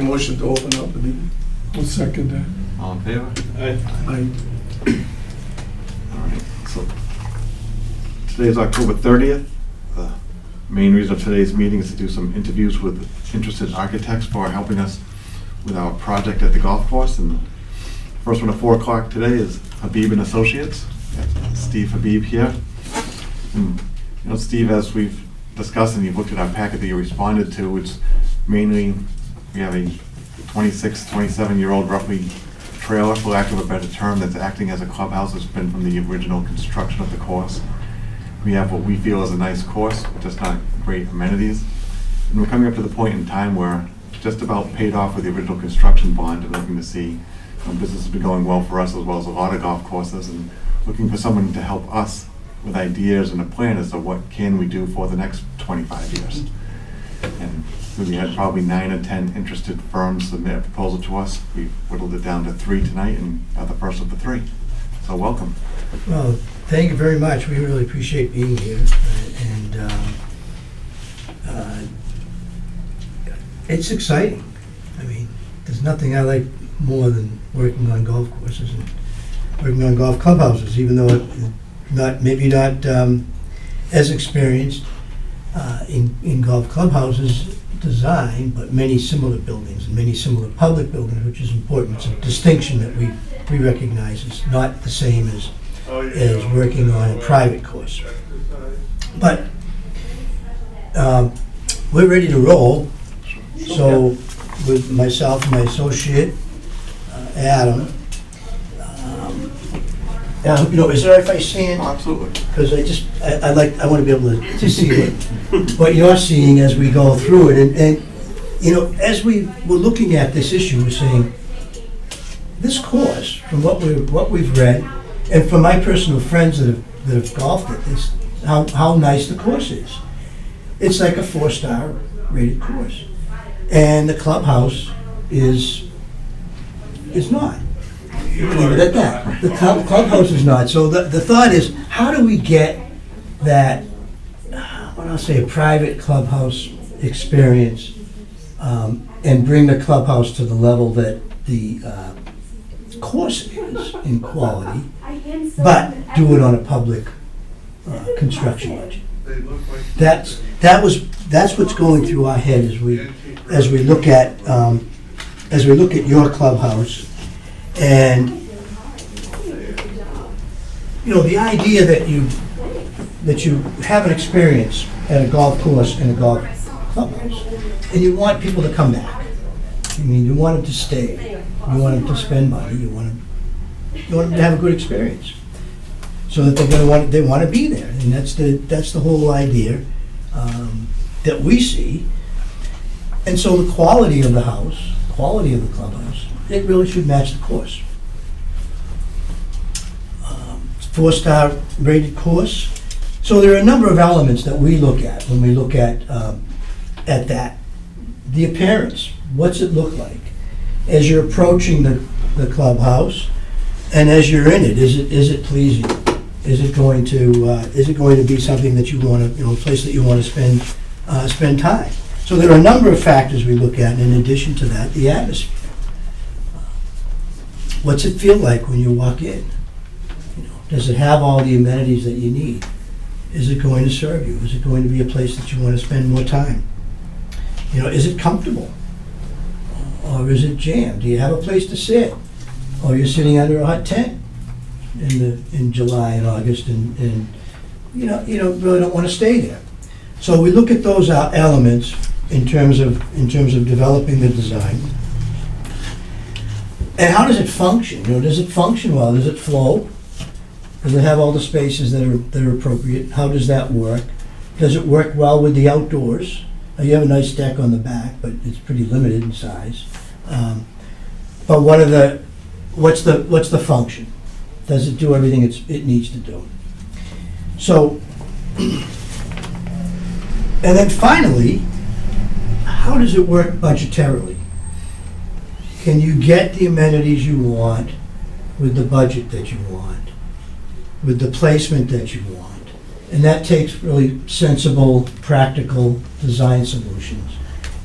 motion to open up the meeting. I'll second that. All in favor? Aye. All right, so today is October 30th. The main reason of today's meeting is to do some interviews with interested architects for helping us with our project at the golf course. And first one at 4 o'clock today is Habib and Associates. We have Steve Habib here. And, you know, Steve, as we've discussed and you've looked at our packet that you responded to, it's mainly, we have a 26, 27-year-old roughly trailer, for lack of a better term, that's acting as a clubhouse. It's been from the original construction of the course. We have what we feel is a nice course, just not great amenities. And we're coming up to the point in time where it's just about paid off with the original construction bond and looking to see business has been going well for us as well as a lot of golf courses, and looking for someone to help us with ideas and a plan as to what can we do for the next 25 years. And we had probably 9 or 10 interested firms submit a proposal to us. We whittled it down to 3 tonight and got the first of the 3. So welcome. Well, thank you very much. We really appreciate being here. And it's exciting. I mean, there's nothing I like more than working on golf courses and working on golf clubhouses, even though maybe not as experienced in golf clubhouses design, but many similar buildings and many similar public buildings, which is important. It's a distinction that we recognize is not the same as working on a private course. But we're ready to roll. So with myself and my associate, Adam, you know, is it all right if I stand? Absolutely. Because I want to be able to see what you're seeing as we go through it. And you know, as we were looking at this issue, we're saying, this course, from what we've read, and from my personal friends that have golfed it, is how nice the course is. It's like a 4-star rated course. And the clubhouse is not. Leave it at that. The clubhouse is not. So the thought is, how do we get that, I'll say, a private clubhouse experience, and bring the clubhouse to the level that the course is in quality, but do it on a public construction budget. That's what's going through our head as we look at your clubhouse. And you know, the idea that you have an experience at a golf course and a golf clubhouse, and you want people to come back. I mean, you want them to stay. You want them to spend money. You want them to have a good experience, so that they want to be there. And that's the whole idea that we see. And so the quality of the house, quality of the clubhouse, it really should match the course. It's a 4-star rated course. So there are a number of elements that we look at when we look at that. The appearance, what's it look like? As you're approaching the clubhouse and as you're in it, is it pleasing? Is it going to be something that you want to, a place that you want to spend time? So there are a number of factors we look at, and in addition to that, the atmosphere. What's it feel like when you walk in? Does it have all the amenities that you need? Is it going to serve you? Is it going to be a place that you want to spend more time? Is it comfortable? Or is it jammed? Do you have a place to sit? Or you're sitting under a hot tent in July and August, and you really don't want to stay there. So we look at those elements in terms of developing the design. And how does it function? Does it function well? Does it flow? Does it have all the spaces that are appropriate? How does that work? Does it work well with the outdoors? You have a nice deck on the back, but it's pretty limited in size. But what's the function? Does it do everything it needs to do? So, and then finally, how does it work budgetarily? Can you get the amenities you want with the budget that you want, with the placement that you want? And that takes really sensible, practical design solutions.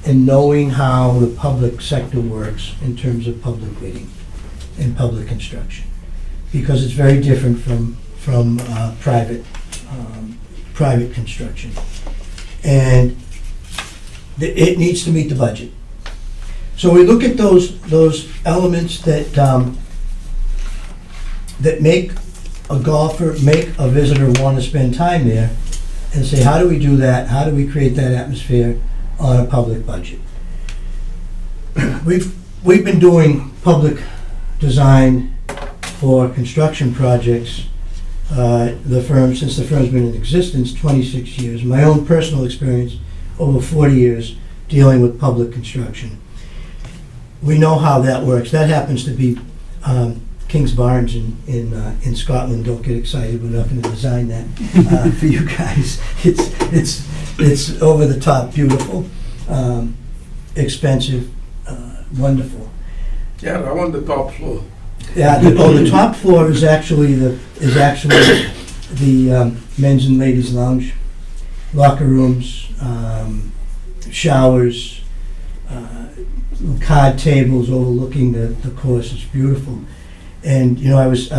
and knowing how the public sector works in terms of public bidding and public construction, because it's very different from private construction. And it needs to meet the budget. So we look at those elements that that make a golfer, make a visitor want to spend time there, and say, how do we do that? How do we create that atmosphere on a public budget? We've been doing public design for construction projects, since the firm's been in existence, 26 years. My own personal experience, over 40 years dealing with public construction. We know how that works. That happens to be King's Barns in Scotland. Don't get excited, we're not going to design that for you guys. It's over the top, beautiful, expensive, wonderful. Yeah, I want the top floor. Yeah, the top floor is actually the men's and ladies' lounge, locker rooms, showers, card tables overlooking the course. It's beautiful. And I was.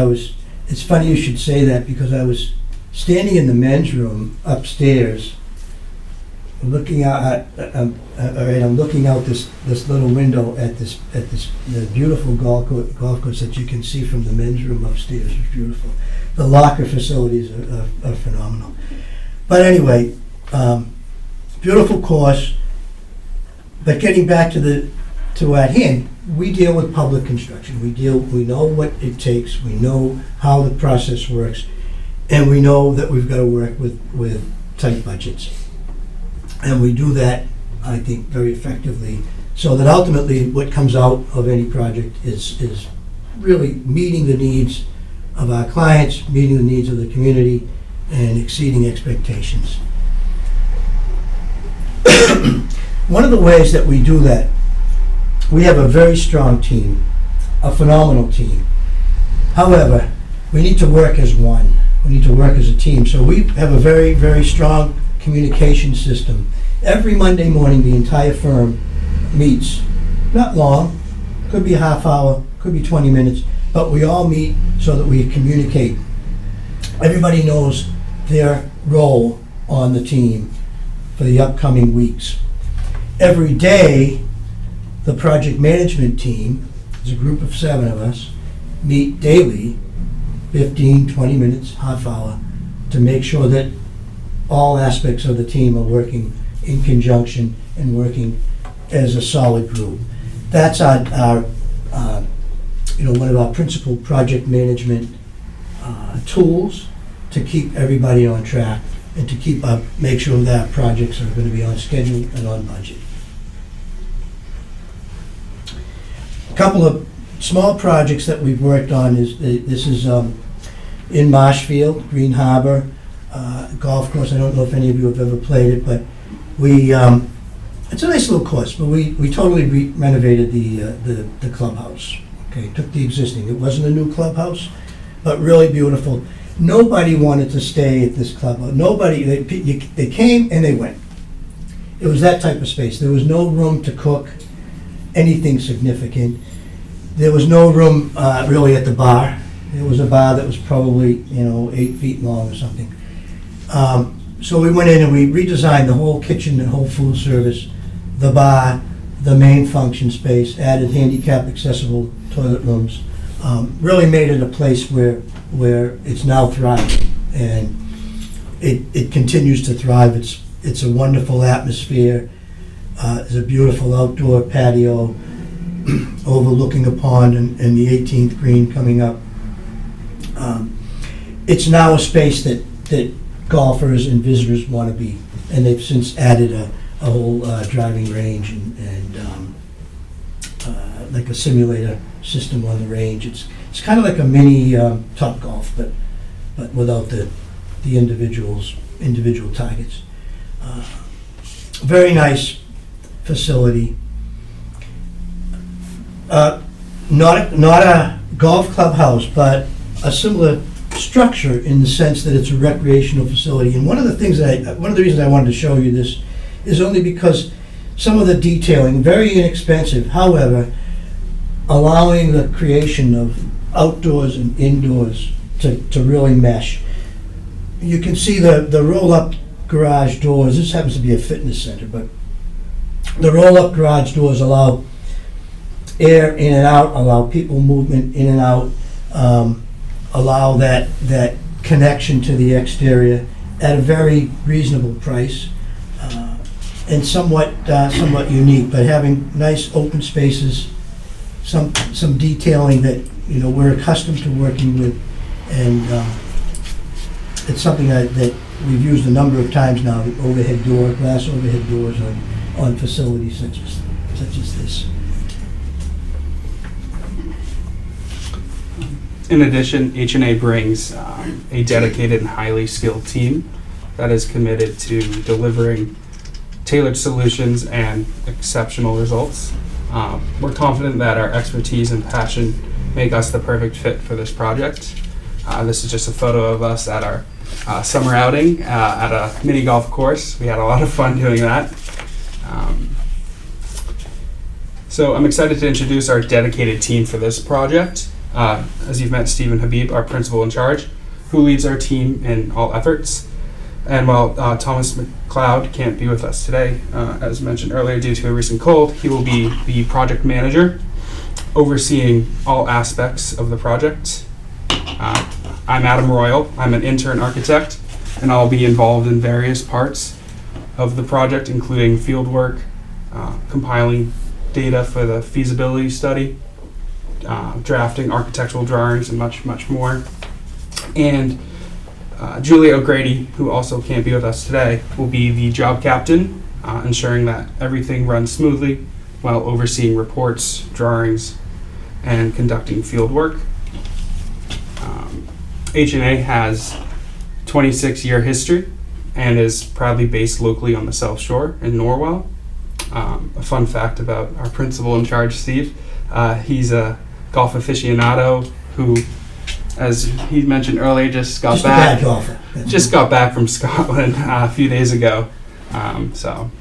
It's funny you should say that, because I was standing in the men's room upstairs, looking out. I'm looking out this little window at the beautiful golf course that you can see from the men's room upstairs. It's beautiful. The locker facilities are phenomenal. But anyway, beautiful course. But getting back to at hand, we deal with public construction. We know what it takes. We know how the process works, and we know that we've got to work with tight budgets. And we do that, I think, very effectively, so that ultimately what comes out of any project is really meeting the needs of our clients, meeting the needs of the community, and exceeding expectations. One of the ways that we do that, we have a very strong team, a phenomenal team. However, we need to work as one. We need to work as a team. So we have a very, very strong communication system. Every Monday morning, the entire firm meets. Not long, could be a half hour, could be 20 minutes, but we all meet so that we communicate. Everybody knows their role on the team for the upcoming weeks. Every day, the project management team, there's a group of 7 of us, meet daily, 15, 20 minutes, half hour, to make sure that all aspects of the team are working in conjunction and working as a solid group. That's our one of our principal project management tools to keep everybody on track and to make sure that our projects are going to be on schedule and on budget. A couple of small projects that we've worked on this is in Marshfield, Green Harbor golf course. I don't know if any of you have ever played it, but it's a nice little course, but we totally renovated the clubhouse. Okay, took the existing. It wasn't a new clubhouse, but really beautiful. Nobody wanted to stay at this clubhouse. Nobody. They came and they went. It was that type of space. There was no room to cook anything significant. There was no room really at the bar. There was a bar that was probably 8 feet long or something. So we went in and we redesigned the whole kitchen and whole food service, the bar, the main function space, added handicap accessible toilet rooms, really made it a place where it's now thriving, and it continues to thrive. It's a wonderful atmosphere. There's a beautiful outdoor patio overlooking a pond and the 18th green coming up. It's now a space that golfers and visitors want to be, and they've since added a whole driving range and like a simulator system on the range. It's kind of like a mini Top Golf, but without the individual targets. Very nice facility. Not a golf clubhouse, but a similar structure in the sense that it's a recreational facility. And one of the reasons I wanted to show you this is only because some of the detailing, very inexpensive, however, allowing the creation of outdoors and indoors to really mesh. You can see the roll-up garage doors. This happens to be a fitness center, but the roll-up garage doors allow air in and out, allow people movement in and out, allow that connection to the exterior at a very reasonable price, and somewhat unique, but having nice open spaces, some detailing that we're accustomed to working with, and it's something that we've used a number of times now. The glass overhead doors on facilities such as this. In addition, H&A brings a dedicated and highly skilled team that is committed to delivering tailored solutions and exceptional results. We're confident that our expertise and passion make us the perfect fit for this project. This is just a photo of us at our summer outing at a mini golf course. We had a lot of fun doing that. So I'm excited to introduce our dedicated team for this project. As you've met, Stephen Habib, our principal in charge, who leads our team in all efforts. And while Thomas McLeod can't be with us today, as mentioned earlier, due to a recent cold, he will be the project manager, overseeing all aspects of the project. I'm Adam Royal. I'm an intern architect, and I'll be involved in various parts of the project, including field work, compiling data for the feasibility study, drafting architectural drawings, and much, much more. And Julia O'Grady, who also can't be with us today, will be the job captain, ensuring that everything runs smoothly while overseeing reports, drawings, and conducting field work. H&A has 26-year history and is proudly based locally on the South Shore in Norwell. A fun fact about our principal in charge, Steve, he's a golf aficionado who, as he mentioned earlier, just got back from Scotland a few days ago. So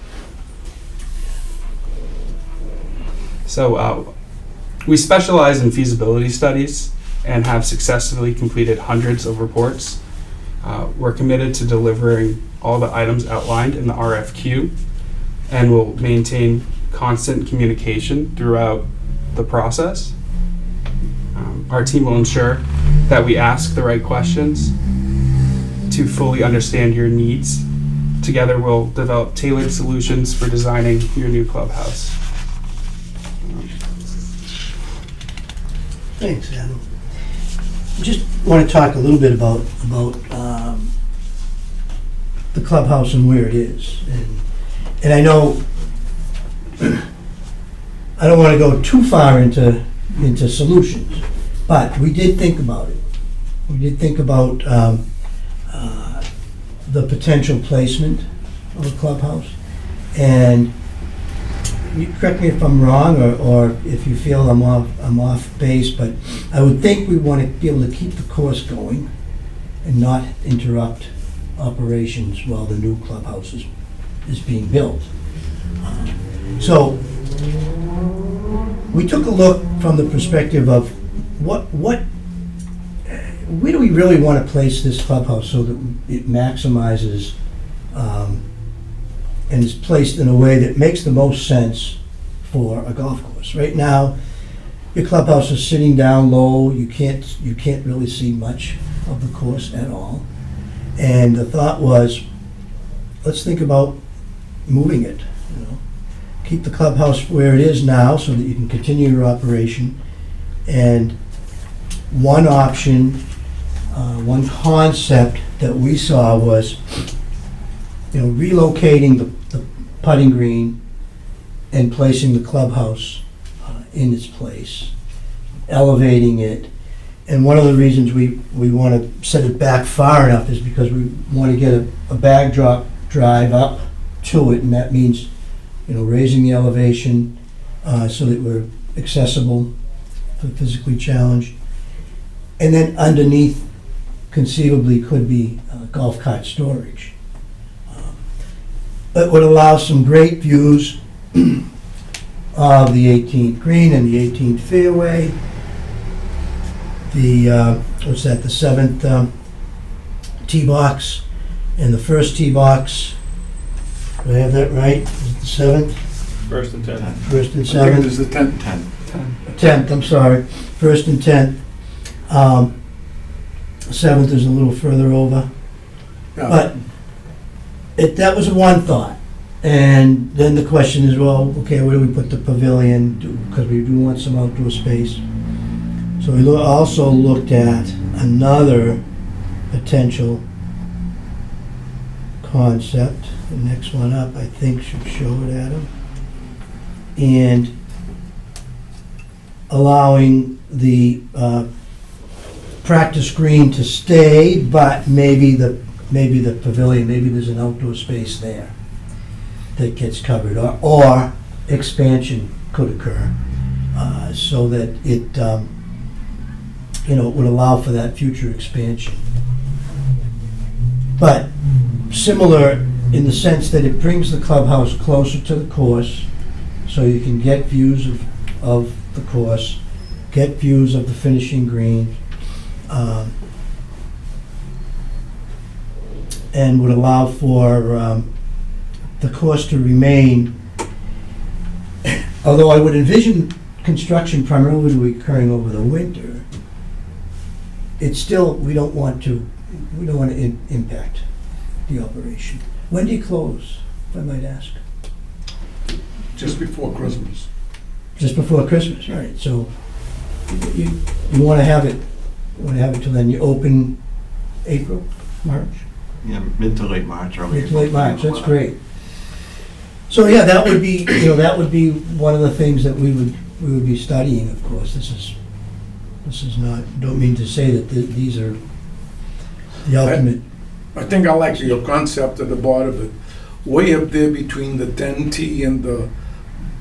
we specialize in feasibility studies and have successfully completed hundreds of reports. We're committed to delivering all the items outlined in the RFQ, and will maintain constant communication throughout the process. Our team will ensure that we ask the right questions to fully understand your needs. Together, we'll develop tailored solutions for designing your new clubhouse. Thanks, Adam. Just want to talk a little bit about the clubhouse and where it is. And I know I don't want to go too far into solutions, but we did think about it. We did think about the potential placement of a clubhouse. And you correct me if I'm wrong, or if you feel I'm off base, but I would think we want to be able to keep the course going and not interrupt operations while the new clubhouse is being built. So we took a look from the perspective of where do we really want to place this clubhouse so that it maximizes and is placed in a way that makes the most sense for a golf course. Right now, your clubhouse is sitting down low. You can't really see much of the course at all. And the thought was, let's think about moving it. Keep the clubhouse where it is now so that you can continue your operation. And one option, one concept that we saw was, relocating the putting green and placing the clubhouse in its place, elevating it. And one of the reasons we want to set it back far enough is because we want to get a bag drop drive up to it, and that means raising the elevation so that we're accessible for the physically challenged. And then underneath conceivably could be golf cart storage. But would allow some great views of the 18th green and the 18th fairway. The, what's that, the 7th tee box and the first tee box. Do I have that right? Is it the 7th? First and 10th. First and I think it 7th? is the 10th. 10th, I'm sorry. First and 10th. 7th is a little further over. Yeah. But that was one thought. And then the question is, well, okay, where do we put the pavilion? Because we do want some outdoor space. So we also looked at another potential concept. The next one up, I think, should show it, Adam. And allowing the practice green to stay, but maybe the pavilion, maybe there's an outdoor space there that gets covered, or expansion could occur, so that it, it would allow for that future expansion. But similar in the sense that it brings the clubhouse closer to the course, so you can get views of the course, get views of the finishing green, and would allow for the course to remain, although I would envision construction primarily to be occurring over the winter, it's still, we don't want to impact the operation. When do you close, if I might ask? Just before Christmas. Just before Christmas, all right, so you want to have it till then. You open April, March? Yeah, mid to late March, early It's late March, that's April. great. So, yeah, that would be, that would be one of the things that we would be studying, of course. This is not, don't mean to say that these are the ultimate. I think I like your concept at the bottom of it. Way up there between the 10T and the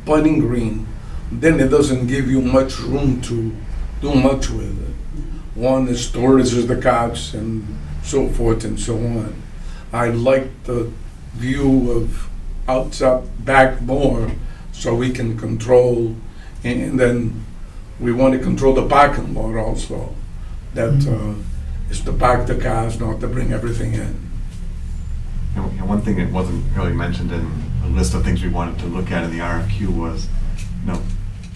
putting green, then it doesn't give you much room to do much with it. One is storage of the cards and so forth and so on. I like the view of outside back more so we can control, and then we want to control the parking lot also. That is to park the cars, not to bring everything in. One thing that wasn't really mentioned in a list of things we wanted to look at in the RFQ was,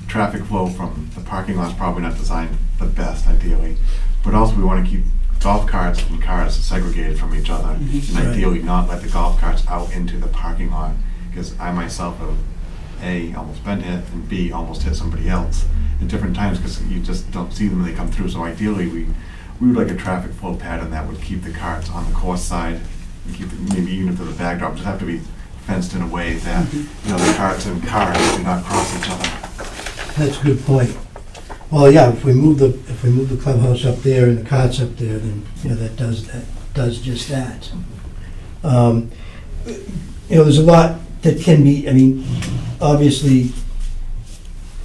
traffic flow from the parking lot's probably not designed the best ideally, but also we want to keep golf carts and cars segregated from each other, and Right. ideally not let the golf carts out into the parking lot, because I myself have A, almost been hit, and B, almost hit somebody else at different times, because you just don't see them when they come through. So ideally, we would like a traffic flow pattern that would keep the carts on the course side, and keep it, maybe even if there's a backdrop, just have to be fenced in a way that, the carts and cars do not cross each other. That's a good point. Well, yeah, if we move the clubhouse up there and the carts up there, then, that does just that. There's a lot that can be, obviously,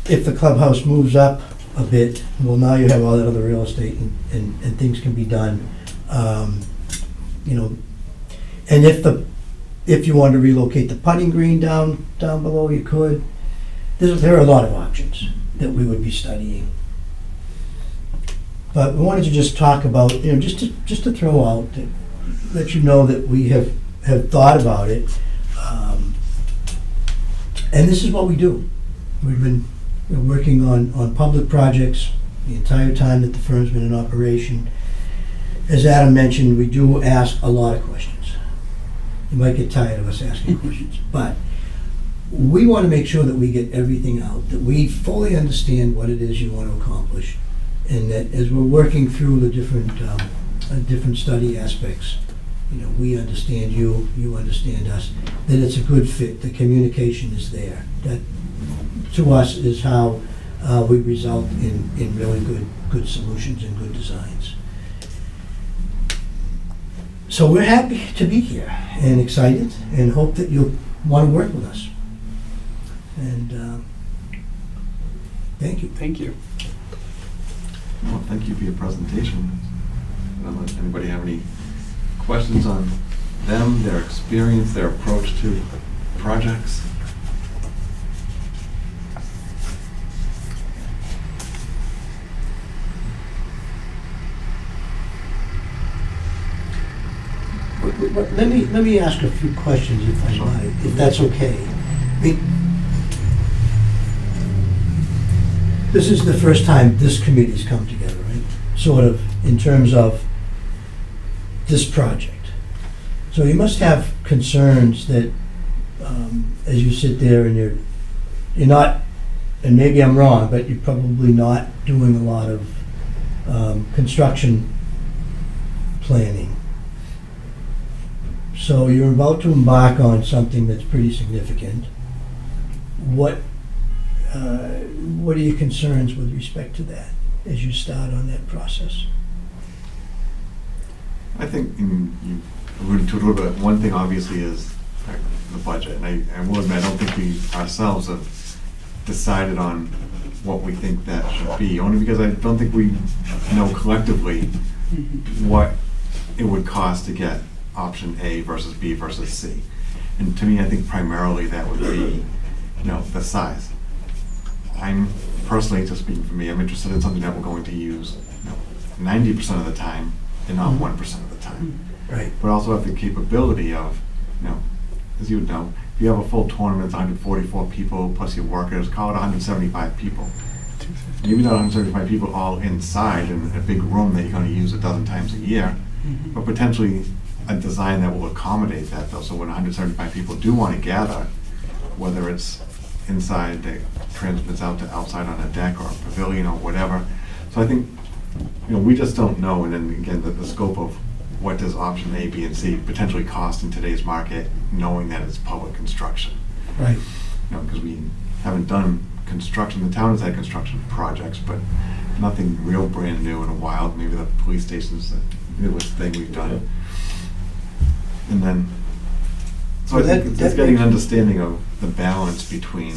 if the clubhouse moves up a bit, well, now you have all that other real estate and things can be done. And if you want to relocate the putting green down below, you could. There are a lot of options that we would be studying. But we wanted to just talk about, just to throw out, let you know that we have thought about it. And this is what we do. We've been working on public projects the entire time that the firm's been in operation. As Adam mentioned, we do ask a lot of questions. You might get tired of us asking questions, but we want to make sure that we get everything out, that we fully understand what it is you want to accomplish, and that as we're working through the different study aspects, we understand you, you understand us, that it's a good fit, the communication is there. That, to us, is how we result in really good solutions and good designs. So we're happy to be here and excited and hope that you'll want to work with us. And thank you. Thank you. Well, thank you for your presentation. I don't know if anybody have any questions on them, their experience, their approach to projects? But let me ask a few questions if I Sure. might, if that's okay. I mean, this is the first time this committee's come together, right? Sort of, in terms of this project. So you must have concerns that, as you sit there and you're not, and maybe I'm wrong, but you're probably not doing a lot of construction planning. So you're about to embark on something that's pretty significant. What are your concerns with respect to that as you start on that process? I think you alluded to it a little bit. One thing obviously is the budget, and I will admit, I don't think we ourselves have decided on what we think that should be, only because I don't think we know collectively what it would cost to get option A versus B versus C. And to me, I think primarily that would be, the size. I'm personally, just speaking for me, I'm interested in something that we're going to use 90% of the time and not 1% of the time. Right. But also have the capability of, as you would know, if you have a full tournament, it's 144 people plus your workers, call it 175 people. Maybe not 175 people all inside in a big room that you're going to use a dozen times a year, but potentially a design that will accommodate that, though. So when 175 people do want to gather, whether it's inside that transmits out to outside on a deck or a pavilion or whatever. So I think, we just don't know. And then again, the scope of what does option A, B, and C potentially cost in today's market, knowing that it's public construction. Right. Because we haven't done construction. The town has had construction projects, but nothing real brand new in a while. Maybe the police station's the newest thing we've done. And then, so I think it's getting an understanding of the balance between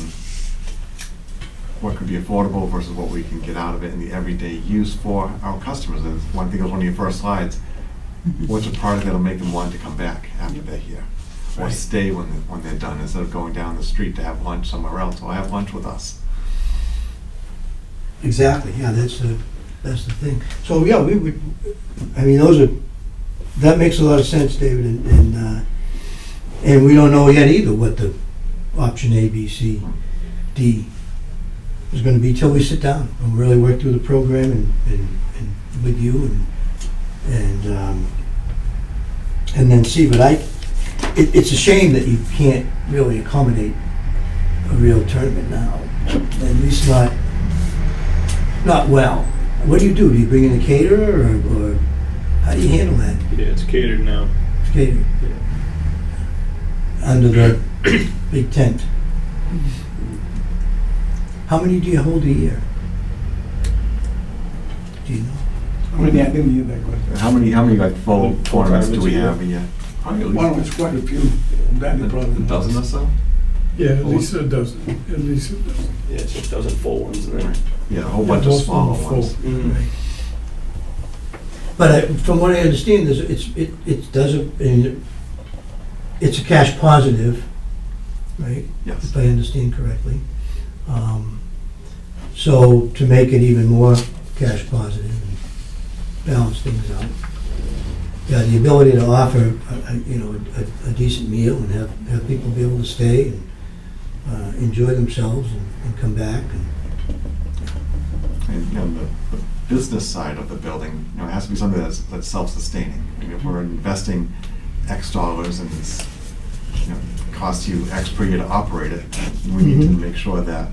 what could be affordable versus what we can get out of it in the everyday use for our customers. And one thing was one of your first slides. What's a product that'll make them want to come back after they're here? Or stay when they're done, instead of going down the street to have lunch somewhere else, or have lunch with us. Exactly, yeah, that's the thing. So, yeah, we would, that makes a lot of sense, David, and we don't know yet either what the option A, B, C, D is gonna be till we sit down and really work through the program and with you and then see. But it's a shame that you can't really accommodate a real tournament now, at least not well. What do? Do you bring in a caterer, or how do you handle that? Yeah, it's catered now. Caterer. Under the big tent. How many do you hold a year? Do you know? I didn't hear that question. How many like full Full tournaments do tournaments we a year. have a year? Probably at Well, least it's quite a few. Danny probably a dozen or so? Yeah, at least a dozen, at least a dozen. Yeah, it's just dozen full ones and then. Yeah, a whole bunch of Most them smaller are full. ones. Right. But from what I understand, it doesn't, it's a cash positive, right? Yes. If I understand correctly. So to make it even more cash positive and balance things out, yeah, the ability to offer, a decent meal and have people be able to stay and enjoy themselves and come back. And the business side of the building, it has to be something that's self-sustaining. I mean, if we're investing X dollars and it's, costs you X per year to operate it, we need to make sure that,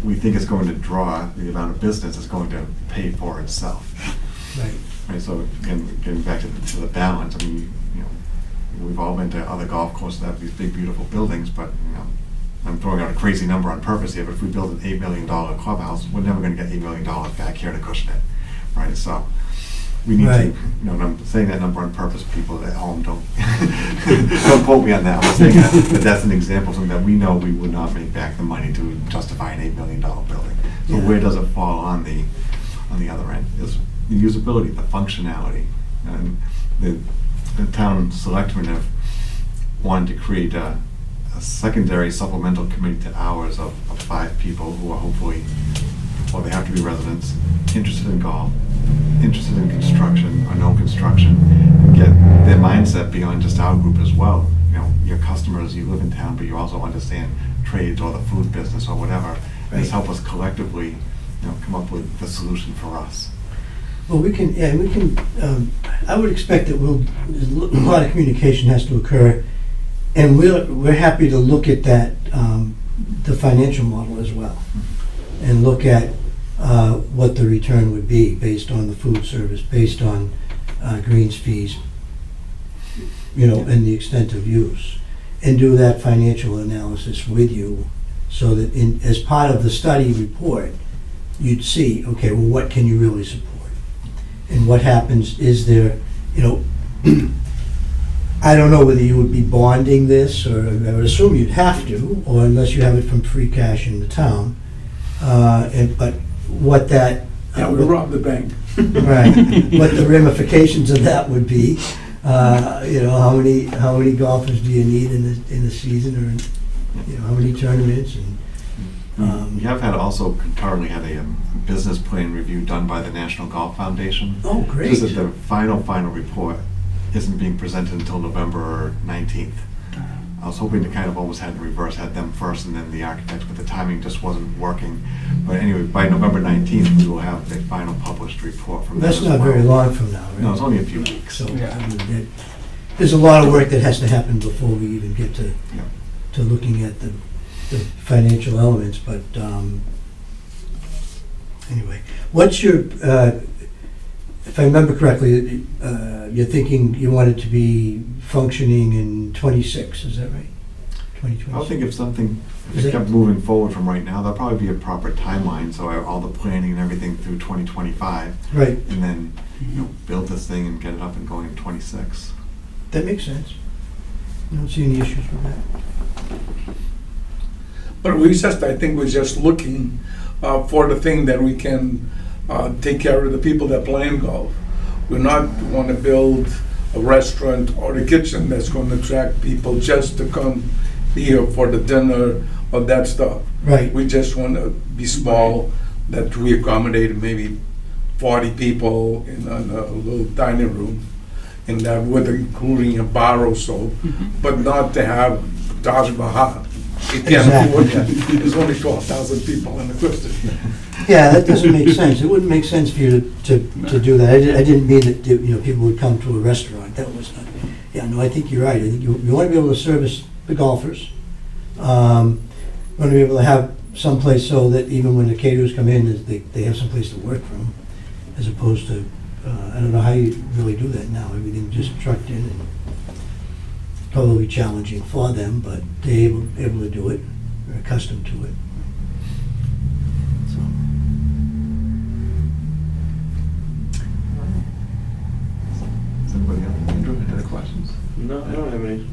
we think it's going to draw the amount of business it's going to pay for itself. Right. Right, so again, getting back to the balance, I mean, we've all been to other golf courses that have these big, beautiful buildings, but, I'm throwing out a crazy number on purpose here, but if we build an $8 million clubhouse, we're never gonna get $8 million back here to Acushnet, right? So we need Right. to, and I'm saying that number on purpose, people at home don't, don't quote me on that. I'm saying that, but that's an example of something that we know we would not make back the money to justify an $8 million building. So Yeah. where does it fall on the other end? Is the usability, the functionality. And the town selectmen have wanted to create a secondary supplemental committee to ours of 5 people who are hopefully, well, they have to be residents, interested in golf, interested in construction or no construction, and get their mindset beyond just our group as well. You know, your customers, you live in town, but you also understand trades or the food business or whatever. Right. Just help us collectively, you know, come up with the solution for us. Well, we can, I would expect that a lot of communication has to occur, and we're happy to look at that, the financial model as well, and look at what the return would be based on the food service, based on greens fees, you know, and the extent of use, and do that financial analysis with you, so that as part of the study report, you'd see, okay, well, what can you really support? And what happens, is there, you know, I don't know whether you would be bonding this, or I would assume you'd have to, or unless you have it from free cash in the town. But what that... Yeah, we robbed the bank. Right, what the ramifications of that would be. You know, how many golfers do you need in the season, or, you know, how many tournaments, and... We have had also concurrently had a business plan review done by the National Golf Foundation. Oh, great. Just that the final report isn't being presented until November 19th. I was hoping to kind of almost had them first and then the architects, but the timing just wasn't working. But anyway, by November 19th, we will have the final published report from them. That's not very long from now, right? No, it's only a few weeks. So, Yeah. I mean, there's a lot of work that has to happen before we even get to looking at the financial elements, but anyway, what's your, if I remember correctly, you're thinking you want it to be functioning in '26, is that right? 2026? I would think if something, if Is it it- kept moving forward from right now, there'll probably be a proper timeline, so all the planning and everything through 2025, Right, and then, you know, build this thing and get it up and going in '26. that makes sense. I don't see any issues with that. But I think we're just looking for the thing that we can take care of the people that play in golf. We're not want to build a restaurant or a kitchen that's going to attract people just to come here for the dinner or that stuff. Right, We just want to be small, that we accommodate maybe 40 people in a little dining room, and that with including a bar or so, but not to have Taj Mahal. You can't afford that. There's only 12,000 people in the question. yeah, that doesn't make sense. It wouldn't make sense for you to do that. I didn't mean that, you know, people would come to a restaurant. That was not, yeah, no, I think you're right. I think you want to be able to service the golfers. You want to be able to have someplace so that even when the caterers come in, they have someplace to work from, as opposed to, I don't know how you really do that now. Everything just trucked in, and probably challenging for them, but they're able to do it. They're accustomed to it. So. Does anybody else, Andrew, any other questions? No, I don't have any.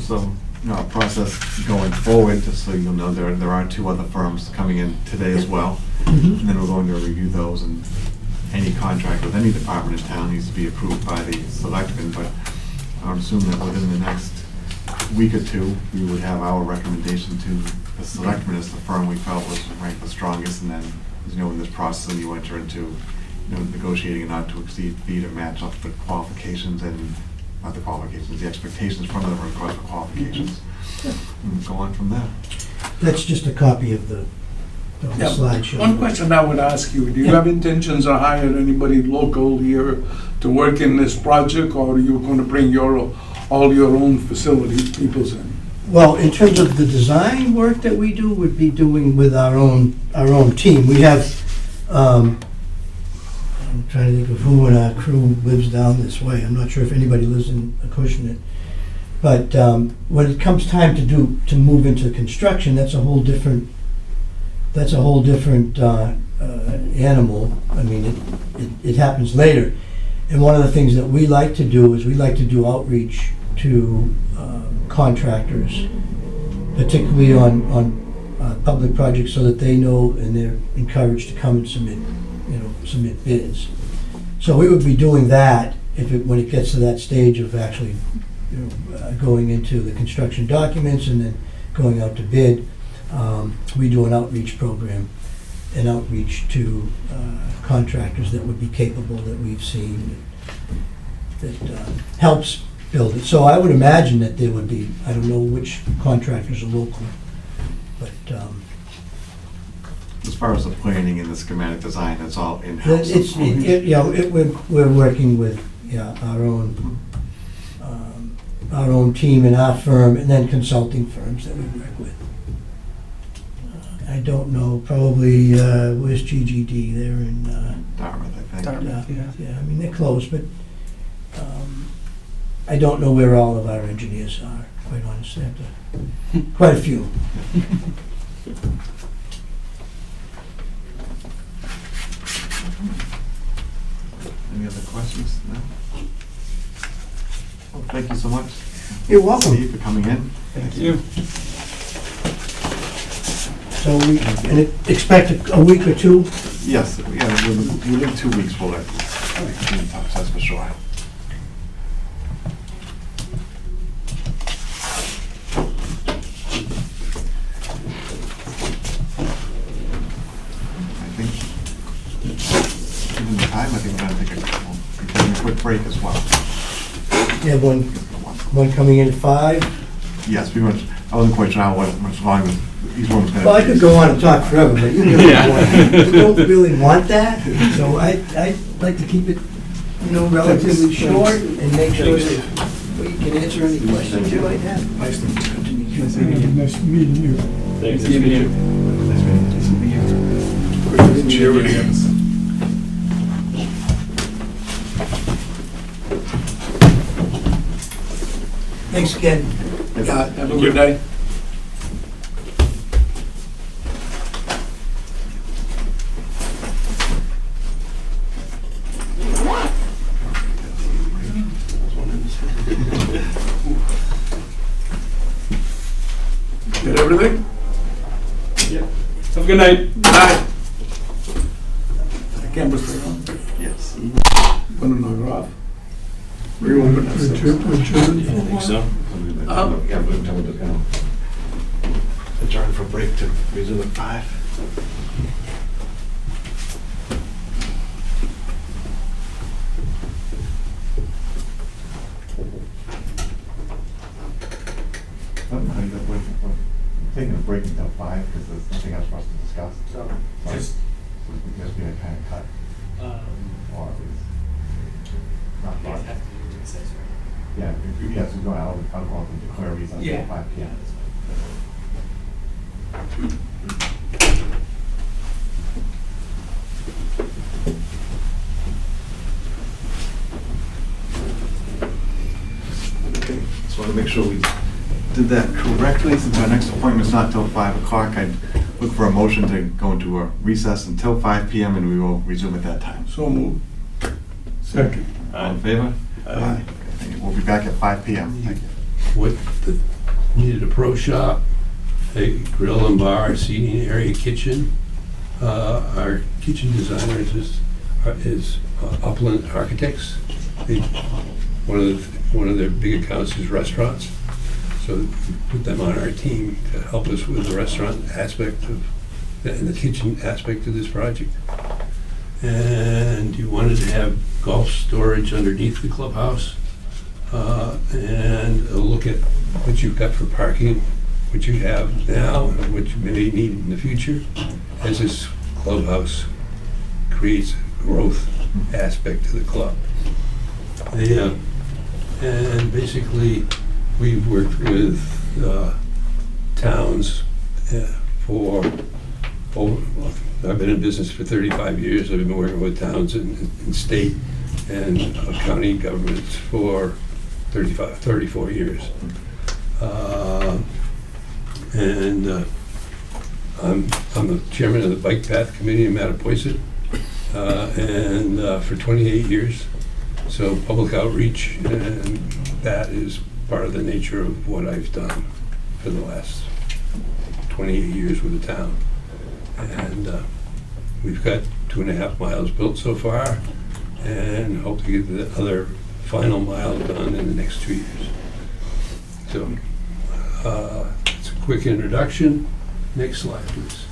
So, you know, our process going forward, just so you'll know, there are two other firms coming in today as well. Mhm. And then we're going to review those, and any contract with any department in town needs to be approved by the selectmen, but I would assume that within the next week or two, we would have our recommendation to the selectmen as the firm we felt was ranked the strongest, and then, as you know, in this process, then you enter into, you know, negotiating a not to exceed fee to match up the qualifications and, not the qualifications, the expectations from the request for qualifications. And go on from there. That's just a copy of the Yeah, slideshow. One question I would ask you, do you Yeah. have intentions of hiring anybody local here to work in this project, or are you going to bring all your own facility peoples in? Well, in terms of the design work that we do, we'd be doing with our own team. We have, I'm trying to think of who in our crew lives down this way. I'm not sure if anybody lives in Acushnet. But when it comes time to move into construction, that's a whole different animal. I mean, it happens later. And one of the things that we like to do is we like to do outreach to contractors, particularly on public projects, so that they know and they're encouraged to come and submit bids. So we would be doing that when it gets to that stage of actually going into the construction documents and then going out to bid. We do an outreach program. an outreach to contractors that would be capable, that we've seen, that helps build it. So I would imagine that there would be, I don't know which contractors are local, but As far as the planning and the schematic design, it's all in-house. we're working with our own team in our firm, and then consulting firms that we work with. I don't know, probably, where's GGD? They're in, Dartmouth, I think. Dartmouth. Yeah. I mean, they're close, but I don't know where all of our engineers are, quite honestly. I have to, quite a few. Any other questions? No? Well, thank you so much, You're welcome. Steve, for coming in. Thank you. So we expect a week or two? Yes, yeah, within 2 weeks we'll be in touch, that's for sure. I think, given the time, I think we're gonna be taking a quick break as well. You have one coming in at 5? Yes, we went, I wasn't quite sure how much longer each one was gonna be. Well, I could go on and talk forever, but you don't really want that, so I'd like to keep it, relatively short and make sure that we can answer any questions you might have. Nice to meet you. Nice meeting you. Thanks. Nice meeting you. Cheery, yes. Thanks again. Have a good day. Did everything? Have a good night. Bye. The camera's still on. Yes. Wanna knock it off? Reopen it. I think so. Yeah, we're just gonna adjourn for break to resume at 5. We're taking a break until 5 because there's nothing else for us to discuss. So just we just gonna kind of cut, or at least not much. Yeah, yes, we go out. I'll go out and declare recess until 5 p.m. Okay, just want to make sure we did that correctly. Since our next appointment's not till 5 o'clock, I'd look for a motion to go into a recess until 5 p.m. and we will resume at that time. So move. Second. All in favor? Aye. Thank you. We'll be back at 5 p.m. Thank you. Needed a pro shop, a grill and bar, seating area, kitchen. Our kitchen designer is Upland Architects. One of their big accounts is restaurants. So we put them on our team to help us with the restaurant aspect and the kitchen aspect of this project. And you wanted to have golf storage underneath the clubhouse, and a look at what you've got for parking, what you have now, and what you may need in the future, as this clubhouse creates a growth aspect to the club. And basically, we've worked with towns for I've been in business for 35 years. I've been working with towns and state and county governments for 34 years. I'm the chairman of the Bike Path Committee in Mattapoisett, and for 28 years. So public outreach, and that is part of the nature of what I've done for the last 28 years with the town. And we've got 2.5 miles built so far, and hope to get the other final mile done in the next 2 years. So it's a quick introduction. Next slide, please.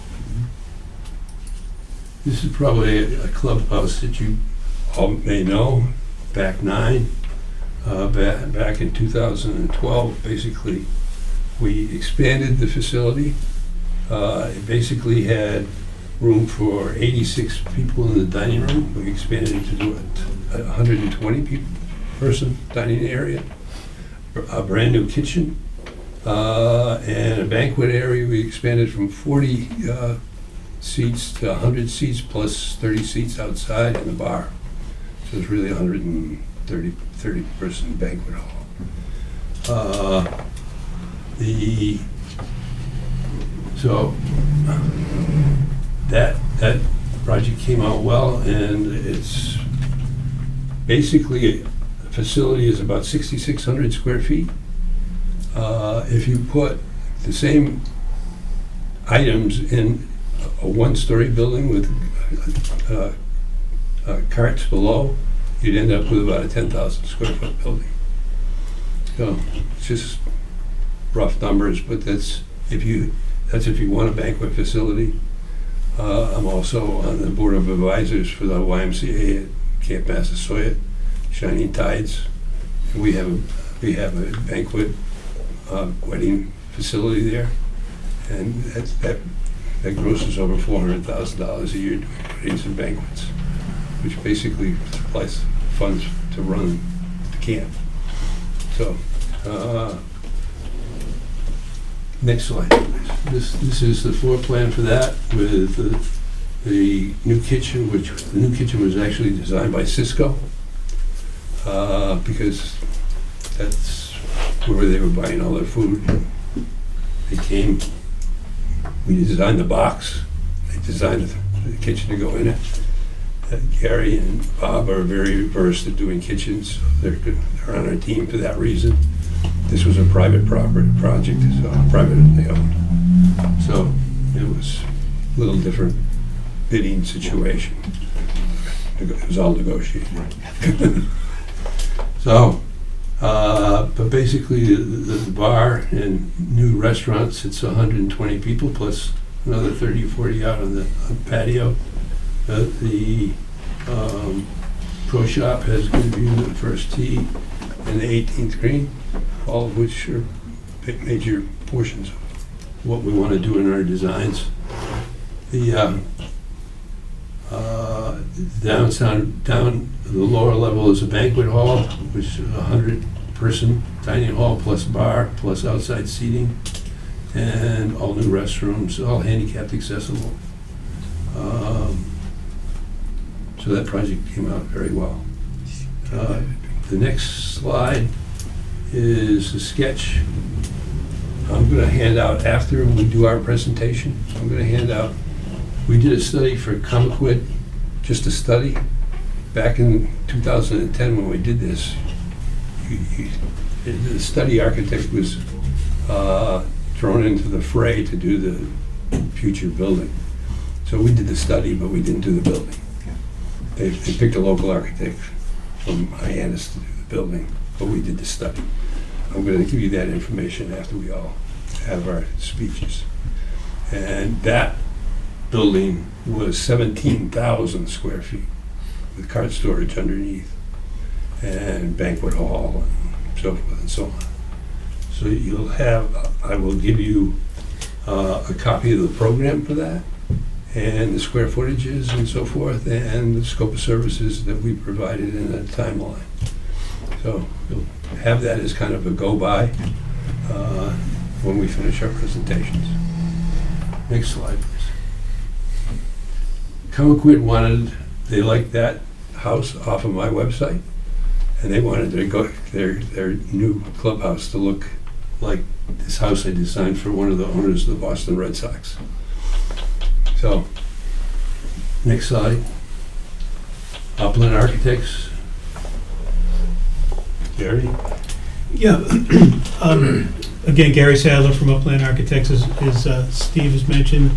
This is probably a clubhouse that you all may know, back 9. Back in 2012, basically, we expanded the facility. It basically had room for 86 people in the dining room. We expanded it to do a 120 person dining area, a brand new kitchen, and a banquet area. We expanded from 40 seats to 100 seats plus 30 seats outside in the bar. So it's really 130 person banquet hall. So that project came out well, and it's basically the facility is about 6,600 square feet. If you put the same items in a one-story building with carts below, you'd end up with about a 10,000 square foot building. So it's just rough numbers, but that's if you want a banquet facility. I'm also on the board of advisors for the YMCA at Camp Massasoit, Shining Tides. And we have a banquet wedding facility there, and that grosses over $400,000 a year doing weddings and banquets, which basically supplies funds to run the camp. So, next slide, please. This is the floor plan for that with the new kitchen, which the new kitchen was actually designed by Cisco, because that's where they were buying all their food. We designed the box, they designed the kitchen to go in it. Gary and Bob are very versed at doing kitchens. They're good. They're on our team for that reason. This was a private project, so privately owned. So it was a little different bidding situation. It was all negotiated. So, but basically the bar and new restaurant sits 120 people plus another 30 or 40 out on the patio. The pro shop has good view of the first tee and the 18th green, all of which are major portions of what we want to do in our designs. The down the lower level is a banquet hall, which is a 100-person dining hall plus bar plus outside seating, and all new restrooms, all handicapped accessible. So that project came out very well. The next slide is a sketch I'm going to hand out after we do our presentation. I'm going to hand out, we did a study for Comiquid, just a study. Back in 2010 when we did this, the study architect was thrown into the fray to do the future building. So we did the study, but we didn't do the building. They picked a local architect from Hyannis to do the building, but we did the study. I'm going to give you that information after we all have our speeches. And that building was 17,000 square feet with cart storage underneath and banquet hall and so forth and so on. So you'll have, I will give you a copy of the program for that, and the square footages and so forth, and the scope of services that we provided in a timeline. So you'll have that as kind of a go-by when we finish our presentations. Next slide, please. Comiquid they liked that house off of my website, and they wanted their new clubhouse to look like this house I designed for one of the owners of the Boston Red Sox. So, next slide. Upland Architects. Gary? Yeah. Again, Gary Sadler from Upland Architects, as Steve has mentioned.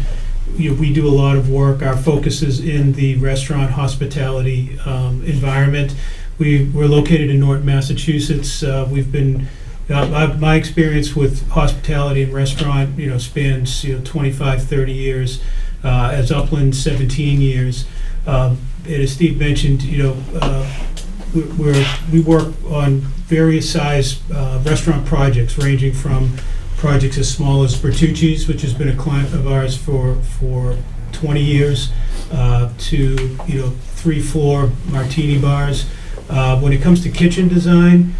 We do a lot of work. Our focus is in the restaurant hospitality environment. We're located in Norton, Massachusetts. We've been my experience with hospitality and restaurant, spans 25, 30 years. as Upland 17 years. And as Steve mentioned, we work on various size restaurant projects, ranging from projects as small as Bertucci's, which has been a client of ours for 20 years, to 3-floor martini bars. When it comes to kitchen design,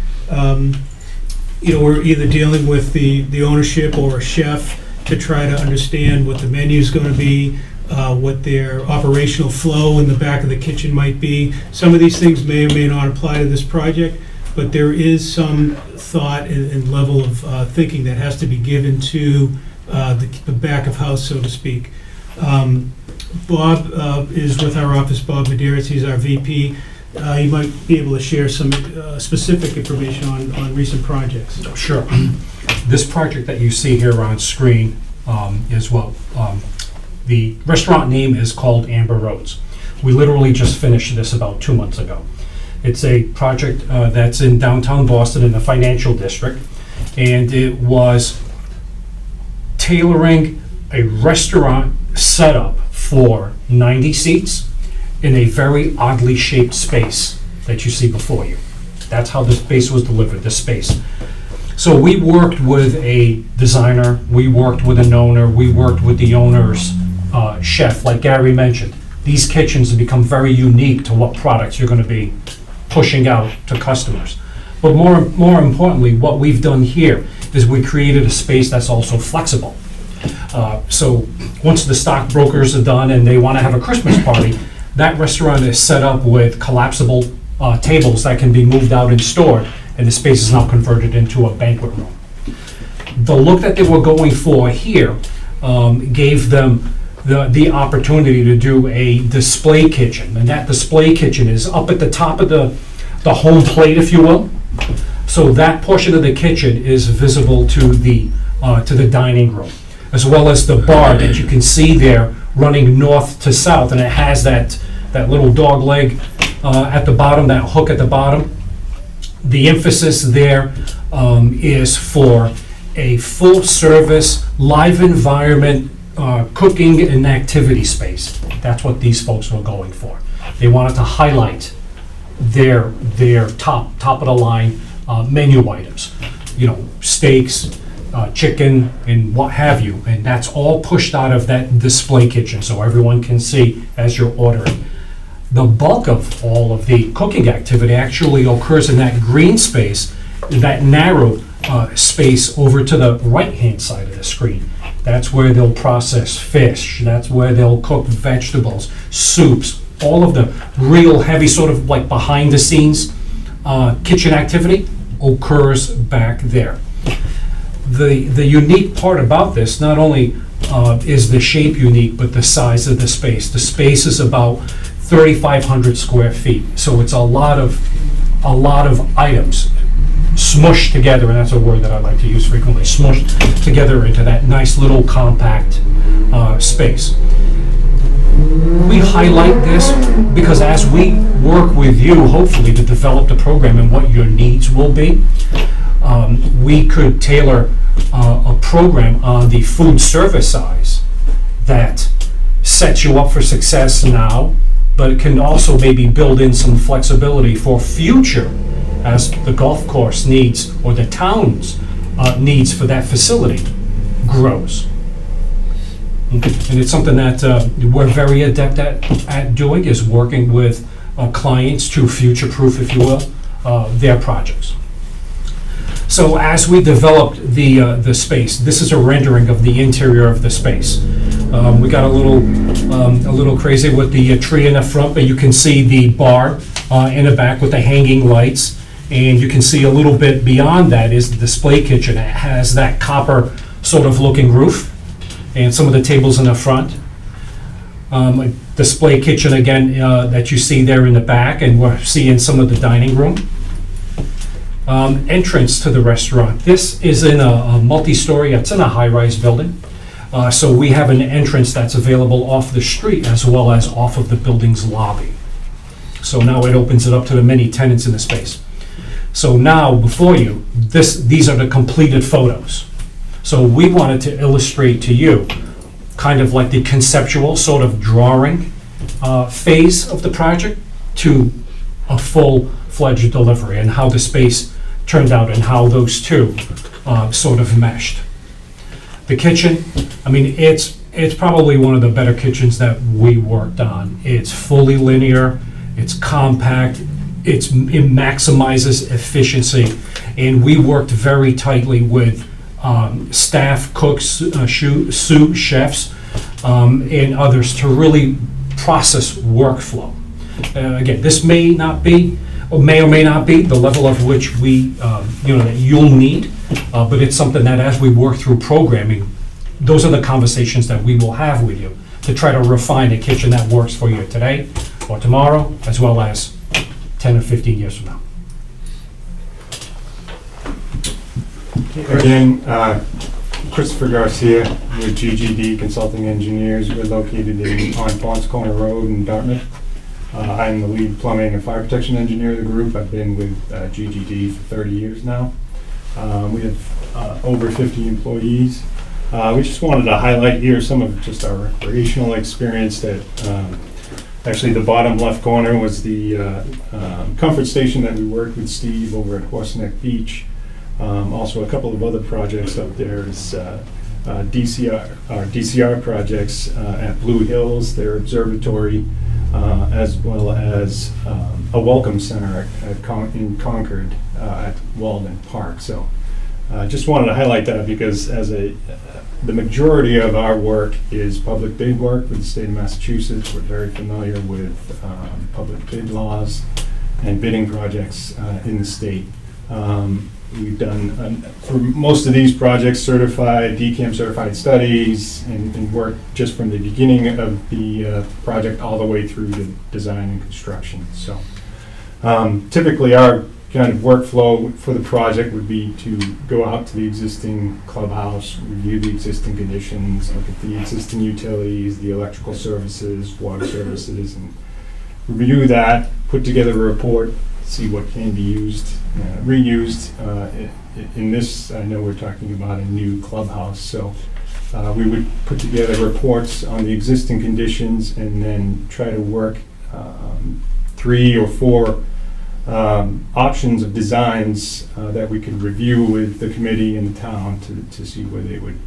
we're either dealing with the ownership or a chef to try to understand what the menu's going to be, what their operational flow in the back of the kitchen might be. Some of these things may or may not apply to this project, but there is some thought and level of thinking that has to be given to the back of house, so to speak. Bob is with our office, Bob Medeiros, he's our VP. He might be able to share some specific information on recent projects. Sure. This project that you see here on screen is the restaurant name is called Amber Roads. We literally just finished this about 2 months ago. It's a project that's in downtown Boston in the financial district, and it was tailoring a restaurant setup for 90 seats in a very oddly shaped space that you see before you. That's how this space was delivered, this space. So we worked with a designer, we worked with an owner, we worked with the owner's chef. Like Gary mentioned, these kitchens have become very unique to what products you're going to be pushing out to customers. But more importantly, what we've done here is we created a space that's also flexible. So once the stockbrokers are done and they want to have a Christmas party, that restaurant is set up with collapsible tables that can be moved out and stored, and the space is now converted into a banquet room. The look that they were going for here gave them the opportunity to do a display kitchen, and that display kitchen is up at the top of the home plate, if you will. So that portion of the kitchen is visible to the dining room, as well as the bar that you can see there running north to south, and it has that little dog leg at the bottom, that hook at the bottom. The emphasis there is for a full-service, live environment cooking and activity space. That's what these folks were going for. They wanted to highlight their top of the line menu items, steaks, chicken, and what have you, and that's all pushed out of that display kitchen so everyone can see as you're ordering. The bulk of all of the cooking activity actually occurs in that green space, that narrow space over to the right-hand side of the screen. That's where they'll process fish, that's where they'll cook vegetables, soups, all of the real heavy sort of like behind-the-scenes kitchen activity occurs back there. The unique part about this, not only is the shape unique, but the size of the space. The space is about 3,500 square feet, so it's a lot of items smushed together, and that's a word that I like to use frequently, smushed together into that nice little compact space. We highlight this because as we work with you, hopefully, to develop the program and what your needs will be, we could tailor a program on the food service size that sets you up for success now, but it can also maybe build in some flexibility for future as the golf course needs or the town's needs for that facility grows. And it's something that we're very adept at doing, is working with clients to future-proof, if you will, their projects. So as we developed the space, this is a rendering of the interior of the space. We got a little crazy with the tree in the front, but you can see the bar in the back with the hanging lights, and you can see a little bit beyond that is the display kitchen. It has that copper sort of looking roof, and some of the tables in the front. A display kitchen again that you see there in the back, and we're seeing some of the dining room. Entrance to the restaurant. This is in a multi-story, it's in a high-rise building. So we have an entrance that's available off the street as well as off of the building's lobby. So now it opens it up to the many tenants in the space. So now before you, these are the completed photos. So we wanted to illustrate to you kind of like the conceptual sort of drawing phase of the project to a full-fledged delivery, and how the space turned out and how those two sort of meshed. The kitchen, I mean, it's probably one of the better kitchens that we worked on. It's fully linear, it's compact, it maximizes efficiency, and we worked very tightly with staff, cooks, sous chefs, and others to really process workflow. Again, this may not be, or may not be, the level of which we, that you'll need, but it's something that as we work through programming, those are the conversations that we will have with you to try to refine a kitchen that works for you today or tomorrow, as well as 10 or 15 years from now. Again, Christopher Garcia with GGD Consulting Engineers. We're located on Fons Corner Road in Dartmouth. I'm the lead plumbing and fire protection engineer of the group. I've been with GGD for 30 years now. We have over 50 employees. We just wanted to highlight here some of just our recreational experience. That actually the bottom left corner was the comfort station that we worked with Steve over at Horseneck Beach. Also a couple of other projects up there is DCR projects at Blue Hills, their observatory, as well as a welcome center in Concord at Walden Park. So just wanted to highlight that because the majority of our work is public bid work with the state of Massachusetts. We're very familiar with public bid and bidding projects in the state. We've done, for most of these projects, DCAM certified studies and work just from the beginning of the project all the way through to design and construction. So typically our kind of workflow for the project would be to go out to the existing clubhouse, review the existing conditions, look at the existing utilities, the electrical services, water services, and review that, put together a report, see what can be used, reused. In this, I know we're talking about a new clubhouse, so we would put together reports on the existing conditions and then try to work 3 or 4 options of designs that we could review with the committee and the town to see where they would,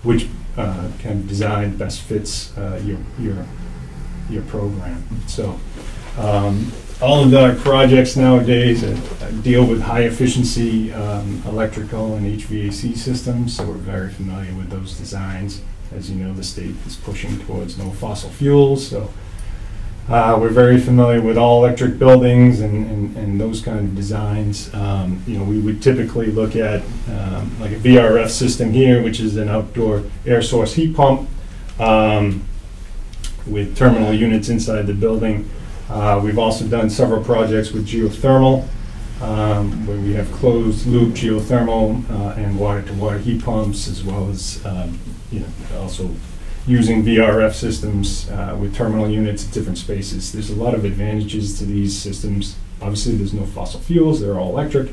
which kind of design best fits your program. So all of our projects nowadays deal with high efficiency electrical and HVAC systems, so we're very familiar with those designs. As you know, the state is pushing towards no fossil fuels, so we're very familiar with all electric buildings and those kind of designs. We would typically look at like a VRF system here, which is an outdoor air source heat pump with terminal units inside the building. We've also done several projects with geothermal, where we have closed loop geothermal and water-to-water heat pumps, as well as also using VRF systems with terminal units at different spaces. There's a lot of advantages to these systems. Obviously, there's no fossil fuels; they're all electric,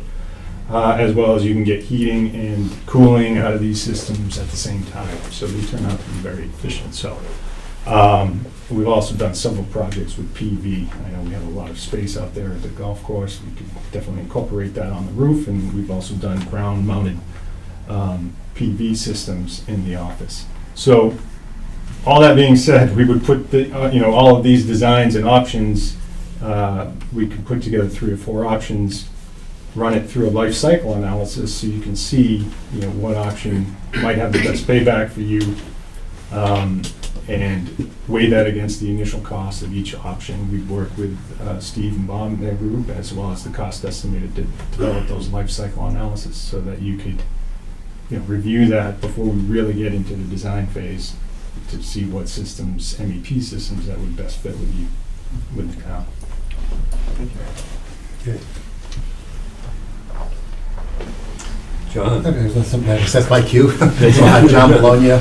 as well as you can get heating and cooling out of these systems at the same time. So they turn out to be very efficient. So. We've also done several projects with PV. I know we have a lot of space out there at the golf course. We could definitely incorporate that on the roof, and we've also done ground-mounted PV systems in the office. So, all that being said, we would put all of these designs and options. We could put together 3 or 4 options, run it through a life cycle analysis, so you can see what option might have the best payback for you. And weigh that against the initial cost of each option. We've worked with Steve and Bob and their group, as well as the cost estimator, to develop those life cycle analysis so that you could review that before we really get into the design phase to see what systems, MEP systems, that would best fit with you, with the town. Okay. John? Okay, that's my cue. John Bologna.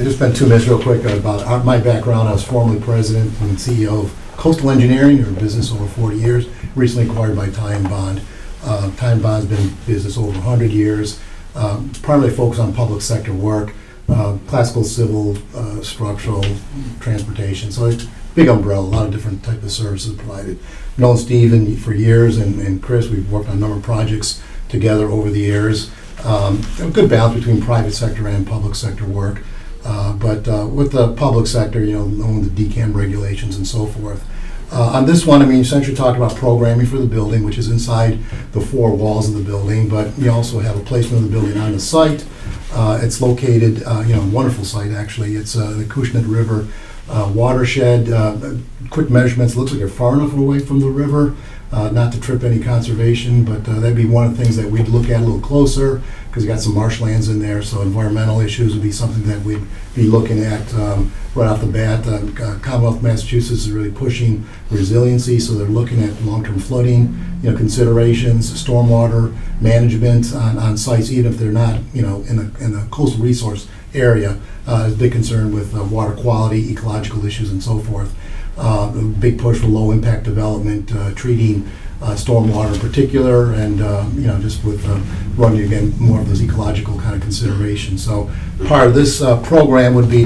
Just spend 2 minutes real quick about my background. I was formerly president and CEO of Coastal Engineering, or business over 40 years, recently acquired by Time Bond. Time Bond's been in business over 100 years, primarily focused on public sector work. classical, civil, structural, transportation. So it's a big umbrella, a lot of different type of services provided. Known Steve for years, and Chris, we've worked on a number of projects together over the years. A good balance between private sector and public sector work. But with the public sector, knowing the DCAM regulations and so forth. On this one, essentially talking about programming for the building, which is inside the four walls of the building, but you also have a placement of the building on the site. It's located, wonderful site actually. It's the Acushnet River watershed. Quick measurements, looks like you're far enough away from the river, not to trip any conservation, but that'd be one of the things that we'd look at a little closer, because you got some marshlands in there, so environmental issues would be something that we'd be looking at right off the bat. Commonwealth of Massachusetts is really pushing resiliency, so they're looking at long-term flooding, considerations, stormwater management on sites, even if they're not, in the coastal resource area. Is a big concern with water quality, ecological issues, and so forth. A big push for low-impact development, treating stormwater in particular, and just with running again more of those ecological kind of considerations. So part of this program would be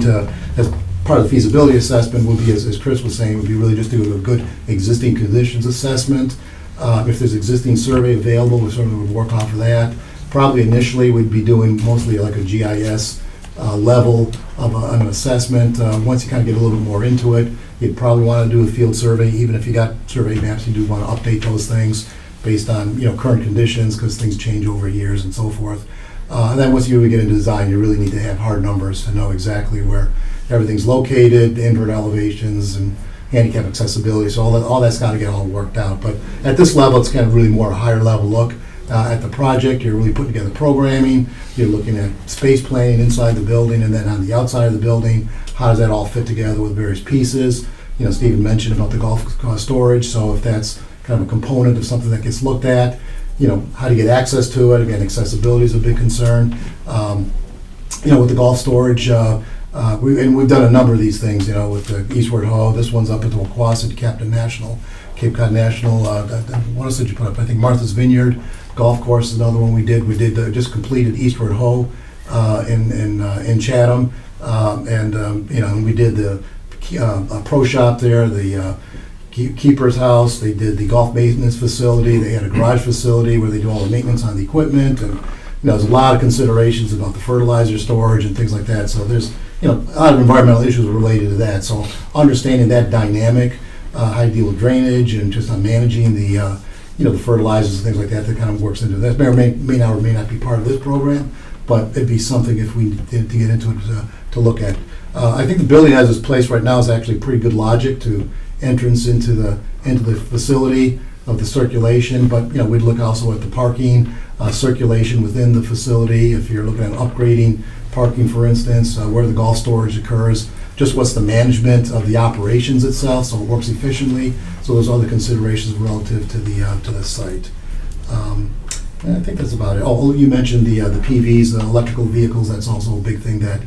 as part of the feasibility assessment would be, as Chris was saying, would be really just do a good existing conditions assessment. If there's existing survey available, we certainly would work off of that. Probably initially we'd be doing mostly like a GIS level of an assessment. Once you kind of get a little bit more into it, you'd probably want to do a field survey. Even if you got survey maps, you do want to update those things based on current conditions, because things change over years and so forth. And then once you really get into design, you really need to have hard numbers to know exactly where everything's located, invert elevations, and handicap accessibility. So all that's got to get all worked out. But at this level, it's kind of really more a higher level look at the project. You're really putting together programming. You're looking at space planning inside the building, and then on the outside of the building, how does that all fit together with various pieces? Stephen mentioned about the golf storage. So if that's kind of a component of something that gets looked at, how do you get access to it? Again, accessibility is a big concern. With the golf storage, we've done a number of these things, with the Eastward Ho. This one's up at the Waquasit, Cape Cod National. What else did you put up? I think Martha's Vineyard Golf Course is another one we did. We did just completed Eastward Ho in Chatham, and we did the pro shop there, the keeper's house. They did the golf maintenance facility. They had a garage facility where they do all the maintenance on the equipment, and there's a lot of considerations about the fertilizer storage and things like that. So there's a lot of environmental issues related to that. So understanding that dynamic, how to deal with drainage, and just on managing the the fertilizers and things like that kind of works into that. May or may not be part of this program, but it'd be something if we did to get into it to look at. I think the building as it's placed right now is actually pretty good logic to entrance into the facility of the circulation, but we'd look also at the parking circulation within the facility. If you're looking at upgrading parking, for instance, where the golf storage occurs, just what's the management of the operations itself, so it works efficiently. So there's other considerations relative to the site. And I think that's about it. Oh, you mentioned the PVs, the electrical vehicles. That's also a big thing that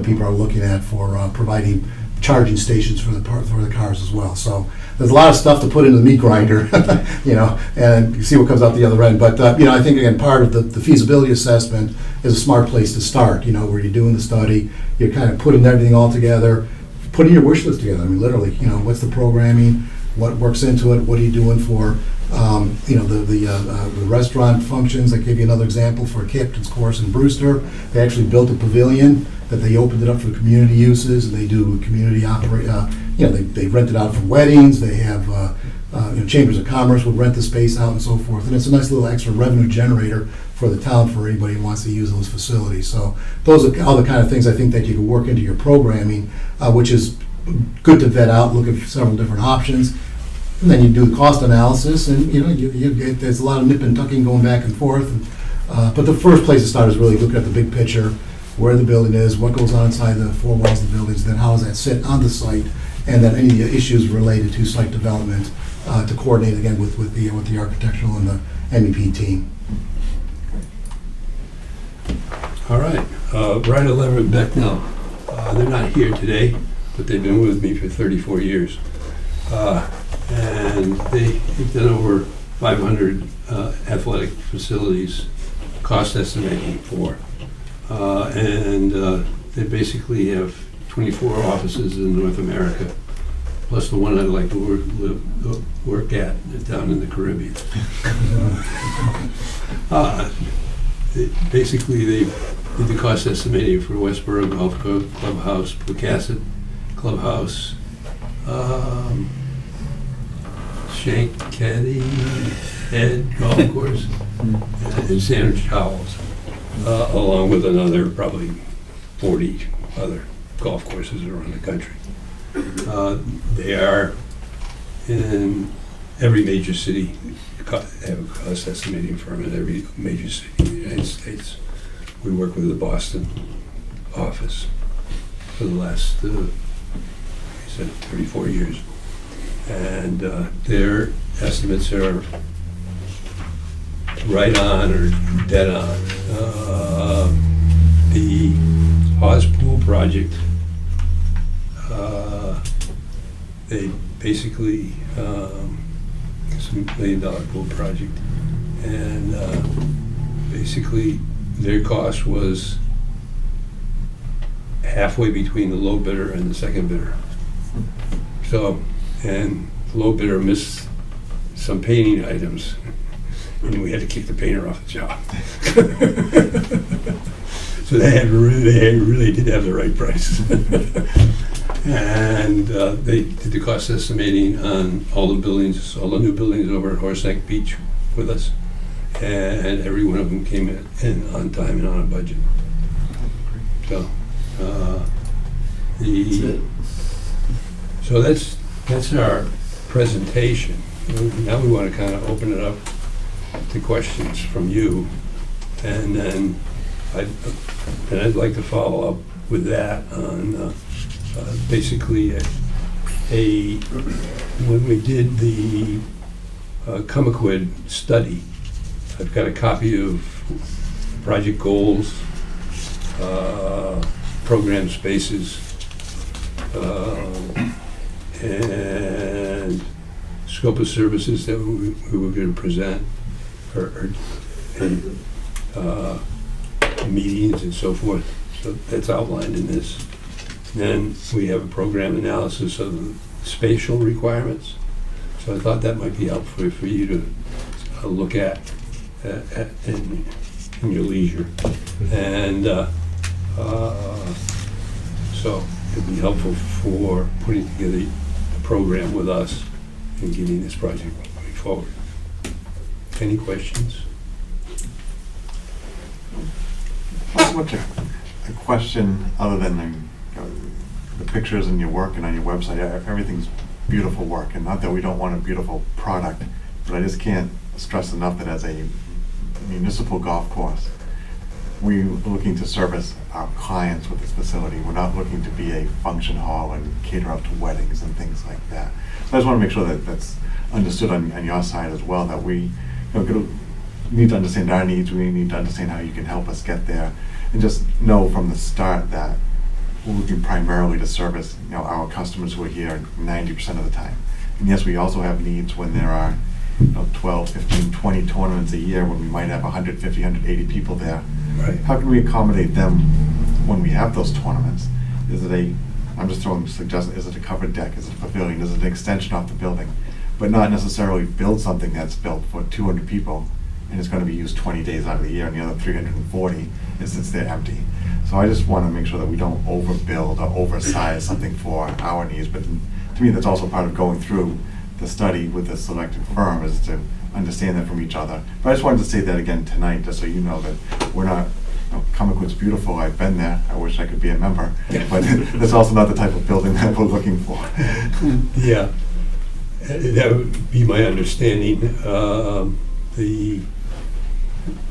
people are looking at for providing charging stations for the cars as well. So there's a lot of stuff to put into the meat grinder, and you see what comes out the other end. But I think again, part of the feasibility assessment is a smart place to start. Where you're doing the study, you're kind of putting everything all together, putting your wish list together. Literally, what's the programming, what works into it, what are you doing for the restaurant functions. I gave you another example for a captain's course in Brewster. They actually built a pavilion that they opened it up for community uses, and they do community they rent it out for weddings. They have chambers of commerce would rent the space out and so forth, and it's a nice little extra revenue generator for the town for anybody who wants to use those facilities. So those are all the kind of things I think that you can work into your programming, which is good to vet out, look at several different options. And then you do the cost analysis, and there's a lot of nip and tucking going back and forth. But the first place to start is really looking at the big picture, where the building is, what goes on inside the four walls of the buildings, then how does that sit on the site, and then any issues related to site development to coordinate again with the architectural and the MEP team. All right, Brian and Leverett Becknell, they're not here today, but they've been with me for 34 years. And they've done over 500 athletic facilities, cost estimating for. And they basically have 24 offices in North America, plus the one I'd like to work at down in the Caribbean. Basically, they did the cost estimating for Westboro Golf Clubhouse, Placasset Clubhouse, Shankatty Head Golf Course, and Sandwich Howells, along with another probably 40 other golf courses around the country. They are in every major city, have a cost estimating firm in every major city in the United States. We work with the Boston office for the last, 34 years. And their estimates are right on or dead on. The Hawes Pool project, they basically, it's a $1 million pool project, and basically their cost was halfway between the low bidder and the second bidder. So, and the low bidder missed some painting items, and we had to kick the painter off the job. So they really did have the right price. And they did the cost estimating on all the buildings, all the new buildings over at Horseneck Beach with us, and every one of them came in on time and on a budget. So so that's our presentation. Now we want to kind of open it up to questions from you, and then I'd like to follow up with that on basically when we did the Comaquid study. I've got a copy of project goals, program spaces, and scope of services that we were going to present, and meetings and so forth. So that's outlined in this. Then we have a program analysis of the spatial requirements. So I thought that might be helpful for you to look at in your leisure. And so it'd be helpful for putting together a program with us and getting this project moving forward. Any questions? What's a question other than the pictures and your work and on your website? Everything's beautiful work, and not that we don't want a beautiful product, but I just can't stress enough that as a municipal golf course, we're looking to service our clients with this facility. We're not looking to be a function hall and cater out to weddings and things like that. So I just want to make sure that that's understood on your side as well, that we need to understand our needs, we need to understand how you can help us get there, and just know from the start that we're looking primarily to service our customers who are here 90% of the time. And yes, we also have needs when there are 12, 15, 20 tournaments a year when we might have 150, 180 people there. Right. How can we accommodate them when we have those tournaments? Is it I'm just throwing suggestions, is it a covered deck, is it a pavilion, is it an extension off the building? But not necessarily build something that's built for 200 people and it's going to be used 20 days out of the year, and the other 340 it sits there empty. So I just want to make sure that we don't overbuild or oversize something for our needs. But to me, that's also part of going through the study with the selected firm, is to understand that from each other. But I just wanted to say that again tonight, just so you know that we're not, Comaquid's beautiful, I've been there, I wish I could be a member, but that's also not the type of building that we're looking for. Yeah, that would be my understanding.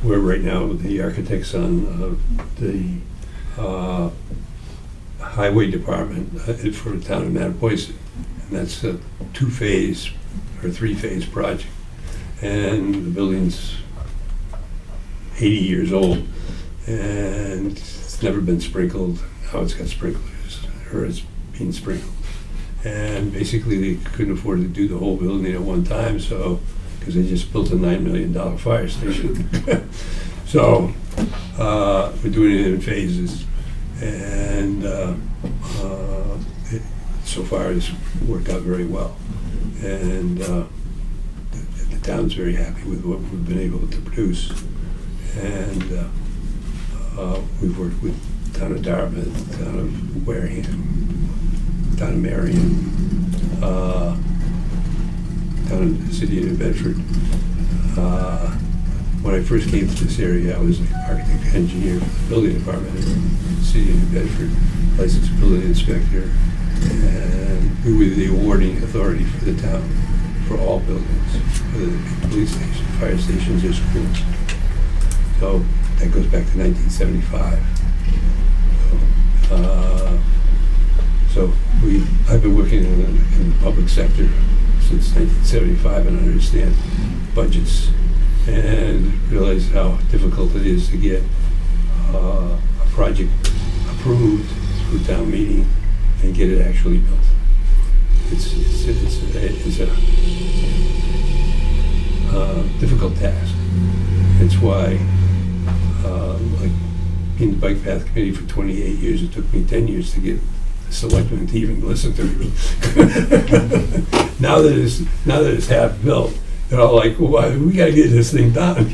We're right now the architects on the highway department for the town of Mattapoisett, and that's a 2-phase or 3-phase project, and the building's 80 years old, and it's never been sprinkled. Now it's got sprinklers, or it's being sprinkled, and basically they couldn't afford to do the whole building at one time, so because they just built a $9 million fire station. So we're doing it in phases. And so far it's worked out very well. And the town's very happy with what we've been able to produce. And we've worked with the town of Dartmouth, the town of Wareham, the town of Marion, town of the city of New Bedford. When I first came to this area, I was an architect engineer for the building department in the city of New Bedford, licensed building inspector, and we were the awarding authority for the town for all buildings, whether they be police stations, fire stations, or schools. So that goes back to 1975. I've been working in the public sector since 1975 and understand budgets and realize how difficult it is to get a project approved through town meeting and get it actually built. It's a difficult task. It's why, like in the Bike Path Committee for 28 years, it took me 10 years to get the selectmen to even listen to me. Now that it's half built, they're all like, well, we gotta get this thing done.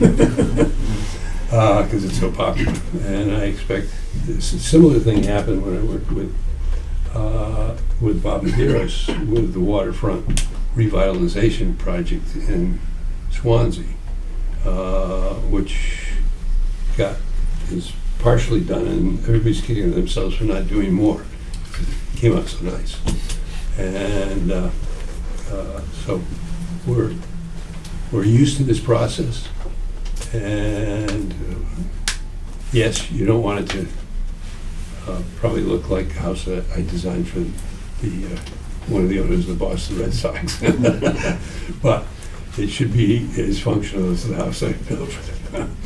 Because it's so popular. And I expect a similar thing happened when I worked with Bob Medeiros with the waterfront revitalization project in Swansea, which is partially done, and everybody's kicking themselves for not doing more. It came out so nice. And so we're used to this process, and yes, you don't want it to probably look like a house that I designed for one of the owners of the Boston Red Sox, but it should be as functional as the house I built for them,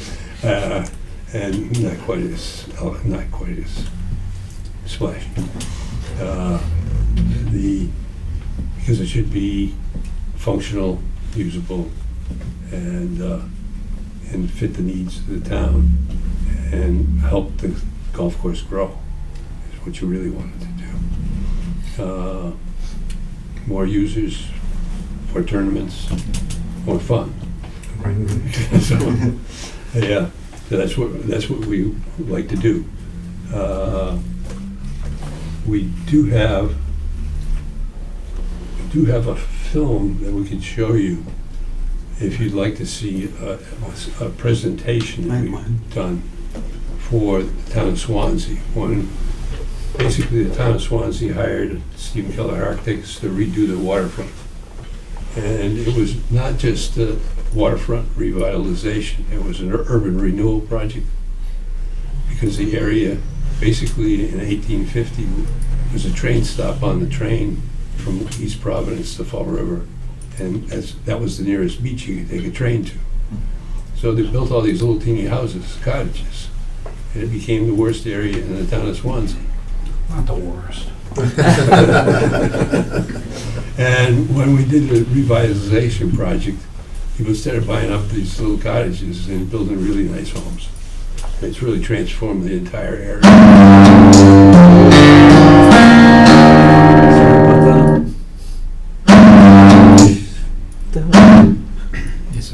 and not quite as splashy. Because it should be functional, usable, and fit the needs of the town and help the golf course grow, is what you really wanted to do. More users, more tournaments, more fun. So, yeah, so that's what we like to do. We do have a film that we could show you if you'd like to see a presentation that we've done for the town of Swansea. Basically, the town of Swansea hired Stephen Keller Architects to redo the waterfront. And it was not just a waterfront revitalization, it was an urban renewal project, because the area, basically in 1850, was a train stop on the train from East Providence to Fall River, and that was the nearest beach you could take a train to. So they built all these little teeny houses, cottages, and it became the worst area in the town of Swansea. Not the worst. And when we did the revitalization project, people started buying up these little cottages and building really nice homes. It's really transformed the entire area. Yes.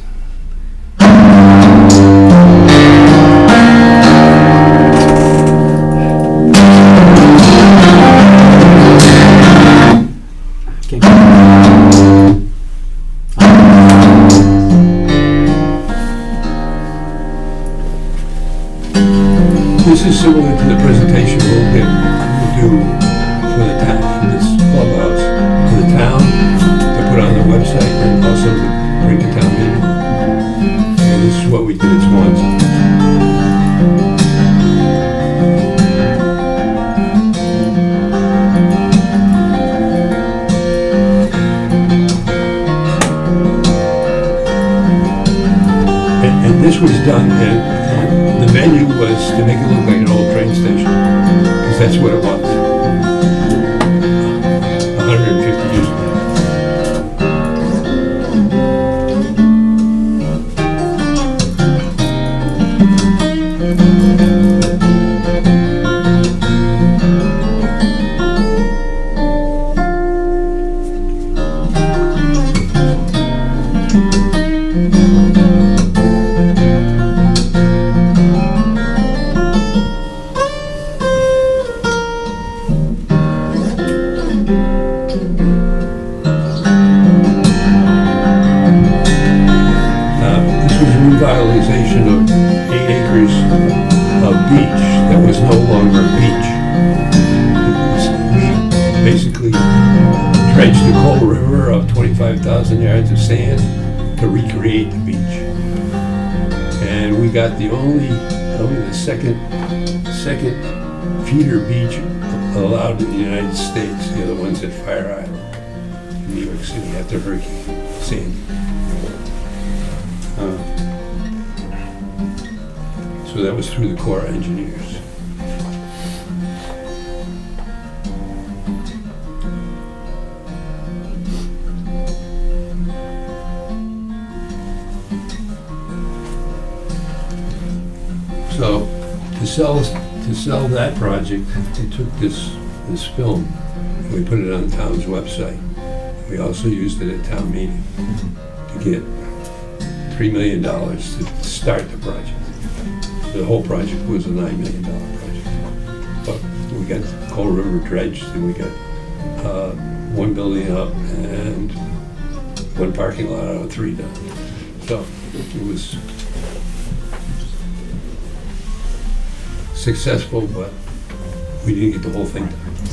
This is similar to the presentation we'll do for the town, for this clubhouse, for the town, to put on the website, and also to bring to town meeting. And this is what we did at Swansea. And this was done, and the venue was to make it look like an old train station, because that's what it was 150 years ago. no longer a beach. We basically dredged the Coal River of 25,000 yards of sand to recreate the beach. And we got only the second feeder beach allowed in the United States. The other one's at Fire Island in New York City after Hurricane Sandy. So that was through the Corps of Engineers. So to sell that project, we took this film and we put it on the town's website. We also used it at town meeting to get $3 million to start the project. The whole project was a $9 million project. But we got Coal River dredged and we got one building up and one parking lot out of 3 done. So it was successful, but we didn't get the whole thing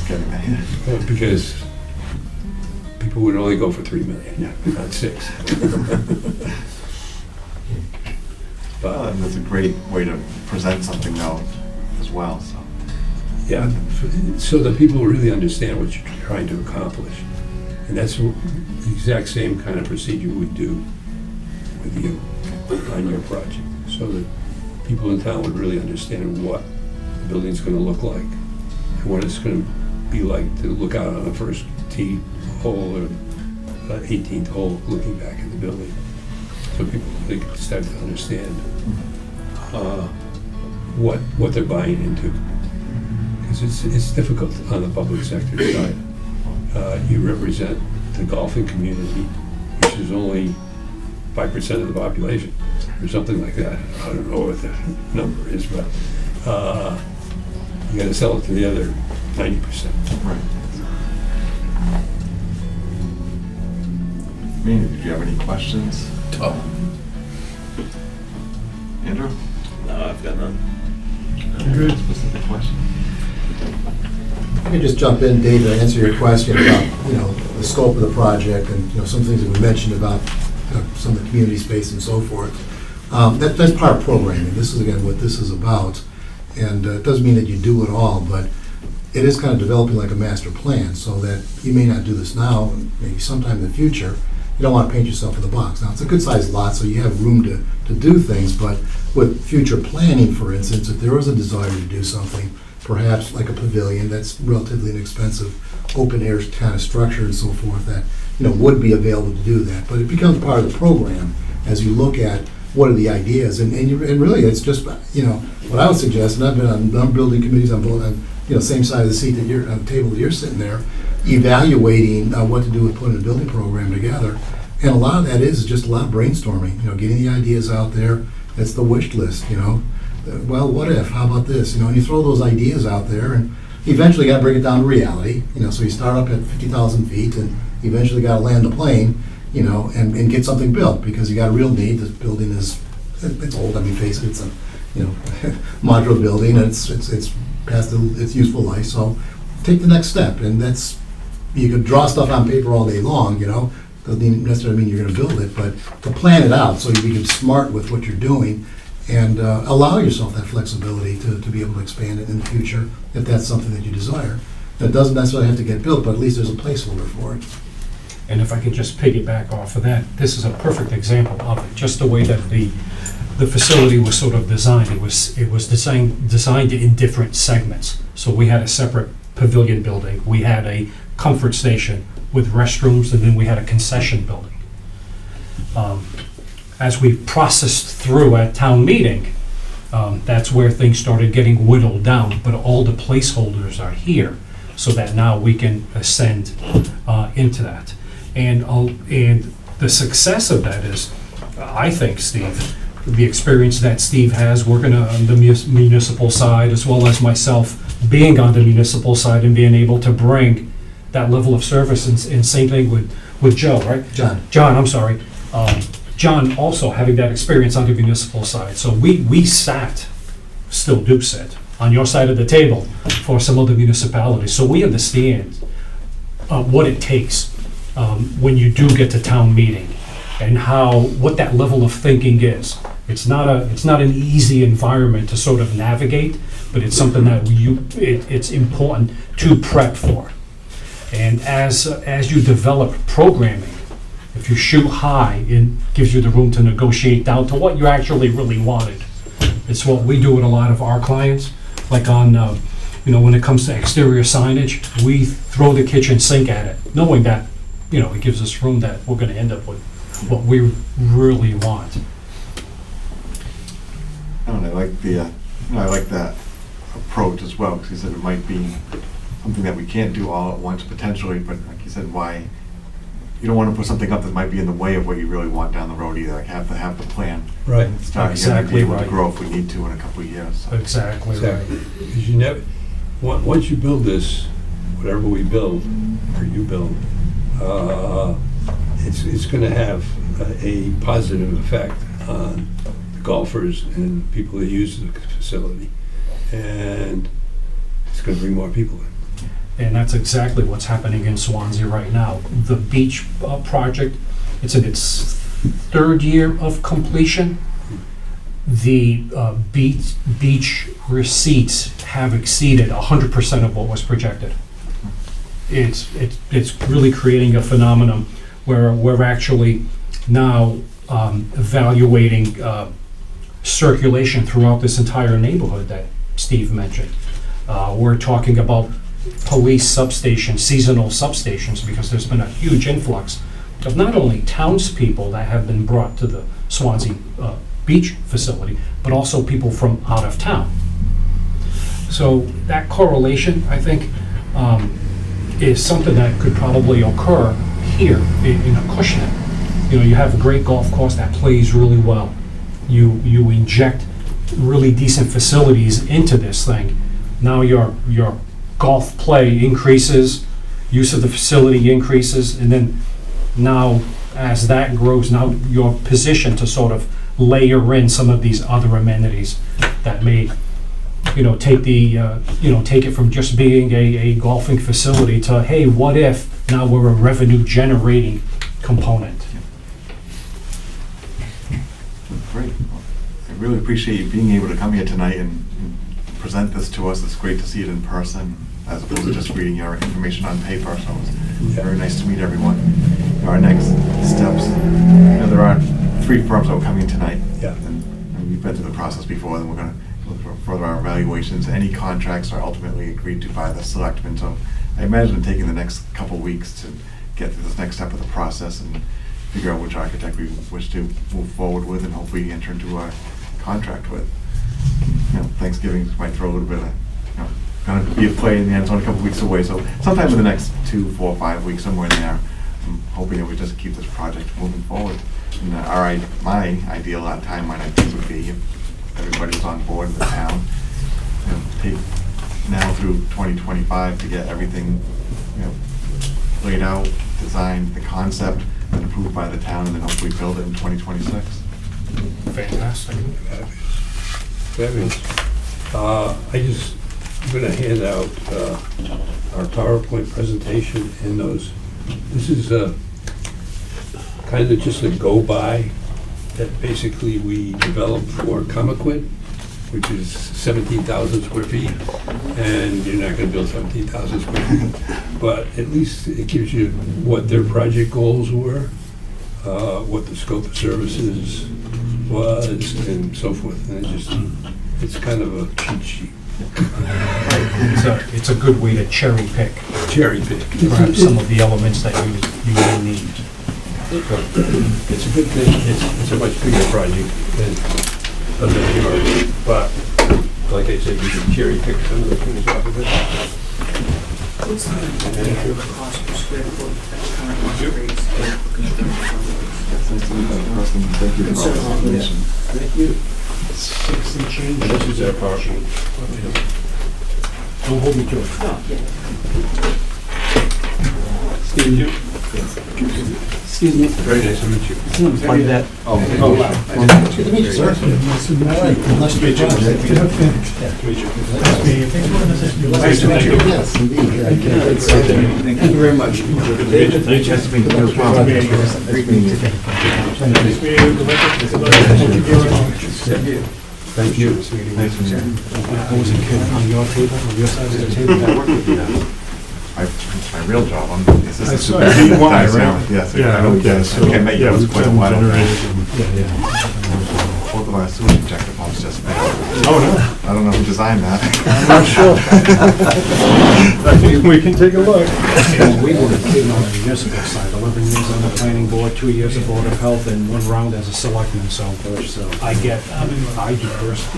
done. Because people would only go for $3 million, not 6. Well, and that's a great way to present something now as well, so. Yeah, so that people really understand what you're trying to accomplish. And that's the exact same kind of procedure we'd do with you on your project, so that people in town would really understand what the building's gonna look like and what it's gonna be like to look out on the first tee hole or 18th hole looking back at the building. So people, they can start to understand what they're buying into. Because it's difficult on the public sector side. You represent the golfing community, which is only 5% of the population, or something like that. I don't know what the number is, but you gotta sell it to the other 90%. Right. Mina, did you have any questions? Andrew? No, I've got none. Good. Specific question? I could just jump in, Dave, to answer your question about, the scope of the project and, some things that we mentioned about some of the community space and so forth. That's part of programming. This is, again, what this is about. And it doesn't mean that you do it all, but it is kind of developing like a master plan, so that you may not do this now, and maybe sometime in the future. You don't want to paint yourself in the box. Now, it's a good-sized lot, so you have room to do things, but with future planning, for instance, if there was a desire to do something, perhaps like a pavilion that's relatively inexpensive, open-air kind of structure and so forth, that, would be available to do that. But it becomes part of the program as you look at what are the ideas, and really, it's just, what I would suggest, and I've been on building committees on both, same side of the seat that you're, on the table that you're sitting there, evaluating what to do with putting a building program together. And a lot of that is just a lot of brainstorming, getting the ideas out there. That's the wish list, well, what if, how about this, and you throw those ideas out there, and eventually you gotta bring it down to reality, so you start up at 50,000 feet, and eventually gotta land the plane, and get something built, because you got a real need. This building it's old, face it, it's a, modular building, and it's past its useful life, so take the next step, and that's, you could draw stuff on paper all day long, doesn't necessarily mean you're gonna build it, but to plan it out so you can be smart with what you're doing, and allow yourself that flexibility to be able to expand it in the future, if that's something that you desire. That doesn't necessarily have to get built, but at least there's a placeholder for it. And if I could just piggyback off of that, this is a perfect example of it, just the way that the facility was sort of designed. It was designed in different segments. So we had a separate pavilion building, we had a comfort station with restrooms, and then we had a concession building. As we processed through at town meeting, that's where things started getting whittled down, but all the placeholders are here, so that now we can ascend into that. And the success of that is, I think, Steve, the experience that Steve has working on the municipal side, as well as myself being on the municipal side and being able to bring that level of service, and same thing with Joe, right? John, I'm sorry. John also having that experience on the municipal side. So we still do sit, on your side of the table for some other municipalities. So we understand what it takes when you do get to town meeting and what that level of thinking is. It's not an easy environment to sort of navigate, but it's something that it's important to prep for. And as you develop programming, if you shoot high, it gives you the room to negotiate down to what you actually really wanted. It's what we do with a lot of our clients, like on, when it comes to exterior signage, we throw the kitchen sink at it, knowing that, it gives us room that we're gonna end up with what we really want. And I like I like that approach as well, because you said it might be something that we can't do all at once potentially, but like you said, why, you don't want to put something up that might be in the way of what you really want down the road either. Like have to have the plan. Right. Start Exactly be able to right. grow if we need to in a couple of years. So. Exactly Exactly. right. Because you never, once you build this, whatever we build, or you build, it's going to have a positive effect on the golfers and people that use the facility. And it's going to bring more people in. And that's exactly what's happening in Swansea right now. The beach project, it's in its third year of completion. The beach receipts have exceeded 100% of what was projected. It's really creating a phenomenon where we're actually now evaluating circulation throughout this entire neighborhood that Steve mentioned. We're talking about police substations, seasonal substations, because there's been a huge influx of not only townspeople that have been brought to the Swansea beach facility, but also people from out of town. So that correlation, I think, is something that could probably occur here in Acushnet. You have a great golf course that plays really well. You inject really decent facilities into this thing. Now your golf play increases, use of the facility increases, and then now as that grows, now you're positioned to sort of layer in some of these other amenities that may, take it from just being a golfing facility to, hey, what if now we're a revenue generating component? Great. Well, I really appreciate you being able to come here tonight and present this to us. It's great to see it in person as opposed to just reading your information on paper. So it's very nice to meet everyone. Our next steps, there are 3 firms that are coming tonight. Yeah. And we've been through the process before, then we're going to look for further our evaluations. Any contracts are ultimately agreed to by the selectmen. So I imagine taking the next couple weeks to get to this next step of the process and figure out which architect we wish to move forward with and hopefully enter into a contract with. Thanksgiving might throw a little bit of, going to be a play in the end. It's only a couple weeks away, so sometime in the next 2, 4, 5 weeks, somewhere in there, I'm hoping that we just keep this project moving forward. And my ideal timeline, I think, would be if everybody was on board with the town, take now through 2025 to get everything, laid out, designed, the concept, and approved by the town, and then hopefully build it in 2026. Fantastic. Fabulous. I'm going to hand out our PowerPoint presentation and those. This is kind of just a go-by that basically we developed for Comaquid, which is 17,000 square feet, and you're not going to build 17,000 square feet, but at least it gives you what their project goals were, what the scope of services was, and so forth. And it's kind of a cheat sheet. It's a good way to cherry pick perhaps some of the elements that you may need. It's a good thing. It's a much bigger project than yours, but like I said, you can cherry pick some of the things off of it. What's the cost per square foot at current market rates for construction? Thank you for all the information. Thank you. 6 and change. This is our PowerPoint. Don't hold me to it. No, yeah. Steve, Excuse me. Very nice to meet you. Plug that. Good to meet you, sir. Nice to meet you. Nice to meet you. Yes, indeed. Thank you very much. Nice to meet you as well. Nice meeting you. Thank you. Nice to meet you. I was a kid on your table, on your side of the table. I work with you now. My real job, I'm the assistant I saw superintendent. you. Why, right? Yes, Yeah, I really okay, did. so, I think I met you yeah, once we've quite a been while ago. generated, Both of our sewage injector pumps just failed. Oh, I don't know who designed that. no, I'm not sure. I think we can take a look. We were a kid on the municipal side, 11 years on the planning board, 2 years of Board of Health, and 1 round as a selectman, so I do first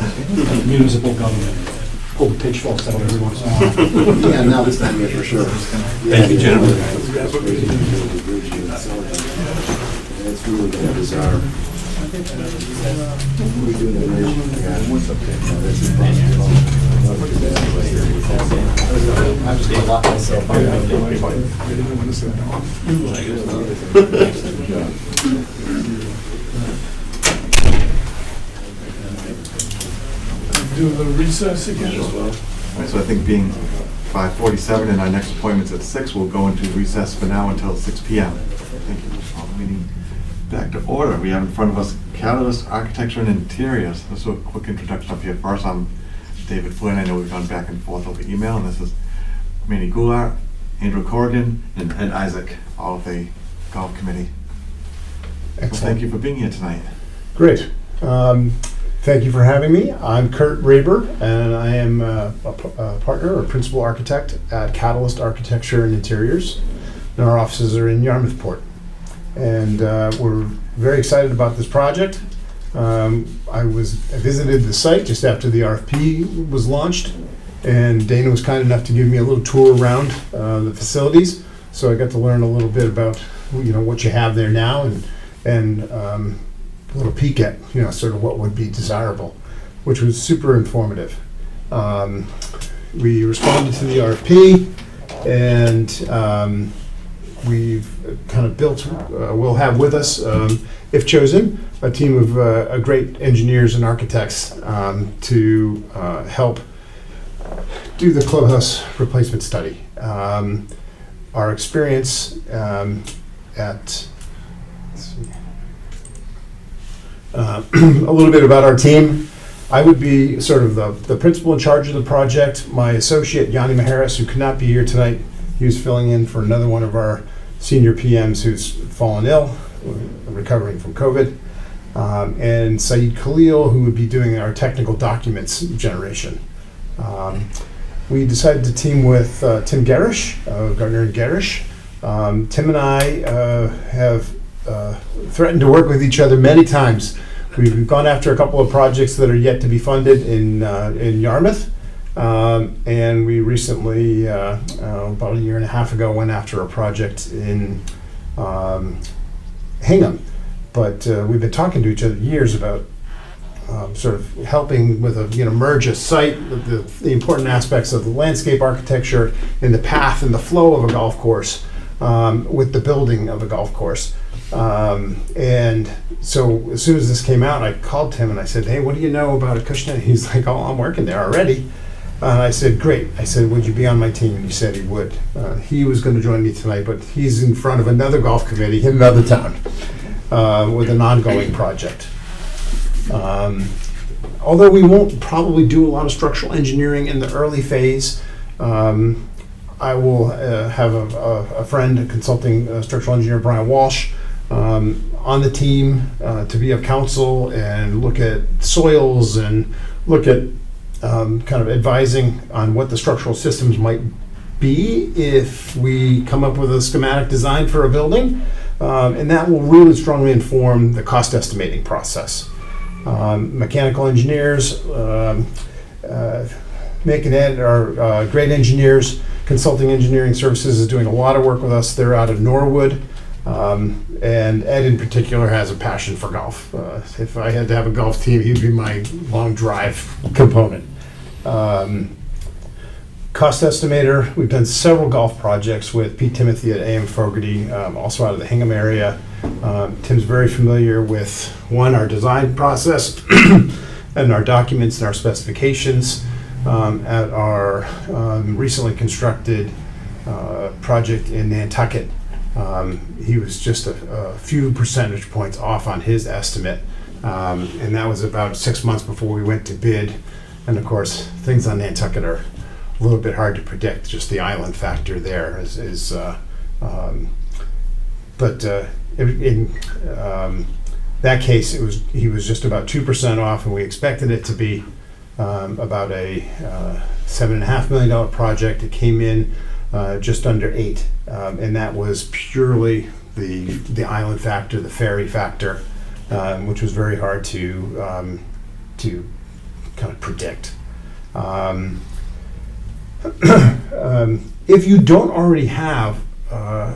municipal government. Pull the pitchforks out every once in a while. Yeah, now this time, yeah, for sure. Thank you, gentlemen. It's really kind of bizarre. We do the bridge. I'm just gonna lock myself Do a little recess again. All right, so I think being 5:47 and our next appointment's at 6, we'll go into recess for now until 6 PM. Thank you. Call the meeting back to order. We have in front of us Catalyst Architecture and Interiors. Let's do a quick introduction up here. First, I'm David Flynn. I know we've gone back and forth over email, and this is Manny Goulart, Andrew Corrigan, and Ed Isaac, all of the golf committee. Well, thank you for being here tonight. Great. Thank you for having me. I'm Kurt Raber, and I am a partner or principal architect at Catalyst Architecture and Interiors. And our offices are in Yarmouthport. And we're very excited about this project. I visited the site just after the RFP was launched, and Dana was kind enough to give me a little tour around the facilities. So I got to learn a little bit about what you have there now, and a little peek at sort of what would be desirable, which was super informative. We responded to the RFP, and we've kind of built, we'll have with us, if chosen, a team of great engineers and architects to help do the clubhouse replacement study. Our experience at, let's see, a little bit about our team. I would be sort of the principal in charge of the project. My associate, Yanni Maharis, who could not be here tonight, he was filling in for another one of our senior PMs who's fallen ill, recovering from COVID. And Saeed Khalil, who would be doing our technical documents generation. We decided to team with Tim Garish, Gardner and Garish. Tim and I have threatened to work with each other many times. We've gone after a couple of projects that are yet to be funded in Yarmouth. And we recently, about a year and a half ago, went after a project in Hingham. But we've been talking to each other years about sort of helping with merge a site, the important aspects of the landscape architecture and the path and the flow of a golf course with the building of a golf course. And so as soon as this came out, I called Tim and I said, hey, what do you know about Acushnet? He's like, oh, I'm working there already. And I said, great. I said, would you be on my team? And he said he would. He was going to join me tonight, but he's in front of another golf committee in another town with an ongoing project. Although we won't probably do a lot of structural engineering in the early phase, I will have a friend, a consulting structural engineer, Brian Walsh, on the team to be of counsel and look at soils and look at kind of advising on what the structural systems might be if we come up with a schematic design for a building. And that will really strongly inform the cost estimating process. Mechanical engineers, Nick and Ed are great engineers. Consulting Engineering Services is doing a lot of work with us. They're out of Norwood. And Ed in particular has a passion for golf. If I had to have a golf team, he'd be my long drive component. cost estimator. We've done several golf projects with Pete Timothy at AM Fogarty, also out of the Hingham area. Tim's very familiar with, one, our design process and our documents and our specifications. At our recently constructed project in Nantucket, he was just a few percentage points off on his estimate, and that was about 6 months before we went to bid. And of course, things on Nantucket are a little bit hard to predict, just the island factor there but in that case, he was just about 2% off, and we expected it to be about a $7.5 million project. It came in just under 8, and that was purely the island factor, the ferry factor, which was very hard to kind of predict. If you don't already have a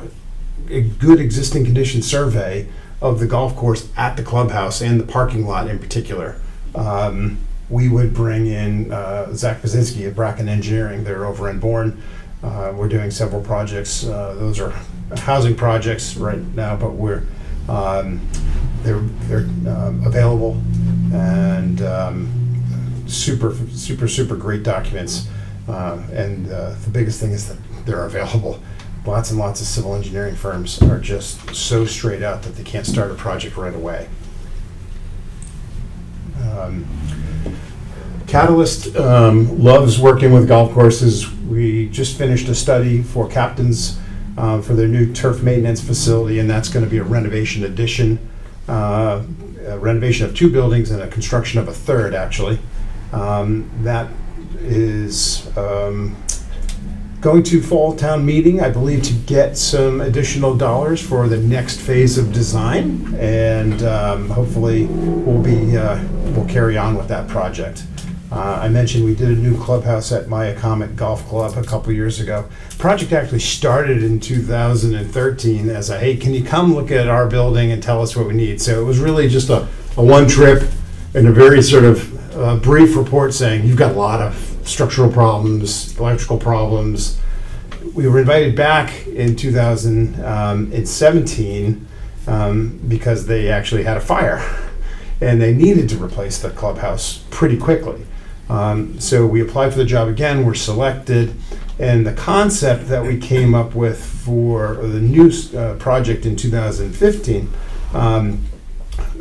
good existing condition survey of the golf course at the clubhouse and the parking lot in particular, we would bring in Zach Basinski at Bracken Engineering. They're over in Bourne. We're doing several projects. Those are housing projects right now, but they're available, and super great documents. And the biggest thing is that they're available. Lots and lots of civil engineering firms are just so straight out that they can't start a project right away. Catalyst loves working with golf courses. We just finished a study for Captains for their new turf maintenance facility, and that's going to be a renovation addition, a renovation of 2 buildings and a construction of a 3rd, actually. That is going to fall town meeting, I believe, to get some additional dollars for the next phase of design, and hopefully we'll carry on with that project. I mentioned we did a new clubhouse at Maya Comet Golf Club a couple years ago. Project actually started in 2013 as a, hey, can you come look at our building and tell us what we need? So it was really just a one trip and a very sort of brief report saying, you've got a lot of structural problems, electrical problems. We were invited back in 2017 because they actually had a fire and they needed to replace the clubhouse pretty quickly. So we applied for the job again, were selected, and the concept that we came up with for the new project in 2015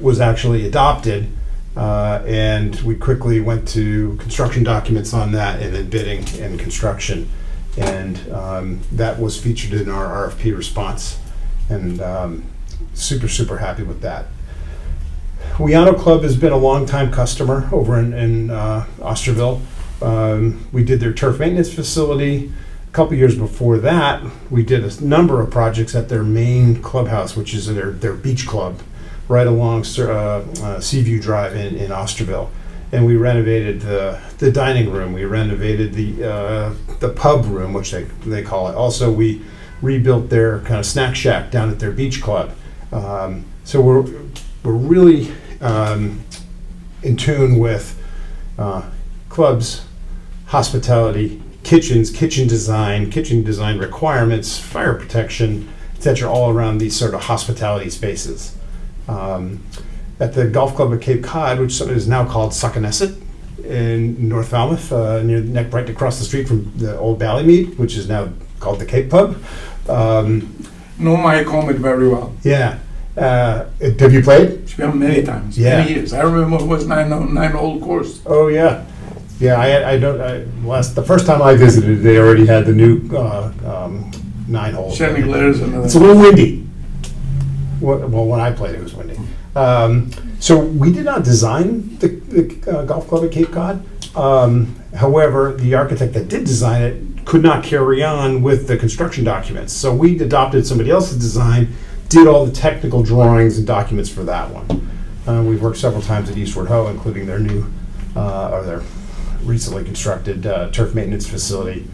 was actually adopted. And we quickly went to construction documents on that, and then bidding and construction, and that was featured in our RFP response, and super happy with that. Weano Club has been a long-time customer over in Osterville. We did their turf maintenance facility. A couple years before that, we did a number of projects at their main clubhouse, which is their beach club, right along Seaview Drive in Osterville. And we renovated the dining room. We renovated the pub room, which they call it. Also, we rebuilt their kind of snack shack down at their beach club. So we're really in tune with clubs, hospitality, kitchen design requirements, fire protection, etc., all around these sort of hospitality spaces. At the golf club at Cape Cod, which is now called Succonesset in North Falmouth, right across the street from the old Ballymead, which is now called the Cape Pub. Know my Comet very well. Yeah. Have you played? It's been many times, Yeah. many years. I remember it was 9-hole course. Oh yeah, yeah. The first time I visited, they already had the new 9 holes. Sending letters and It's a little windy. Well, when I played, it was windy. So we did not design the golf club at Cape Cod. However, the architect that did design it could not carry on with the construction documents. So we adopted somebody else's design, did all the technical drawings and documents for that one. We've worked several times at Eastward Ho, including their new, or their recently constructed turf maintenance facility.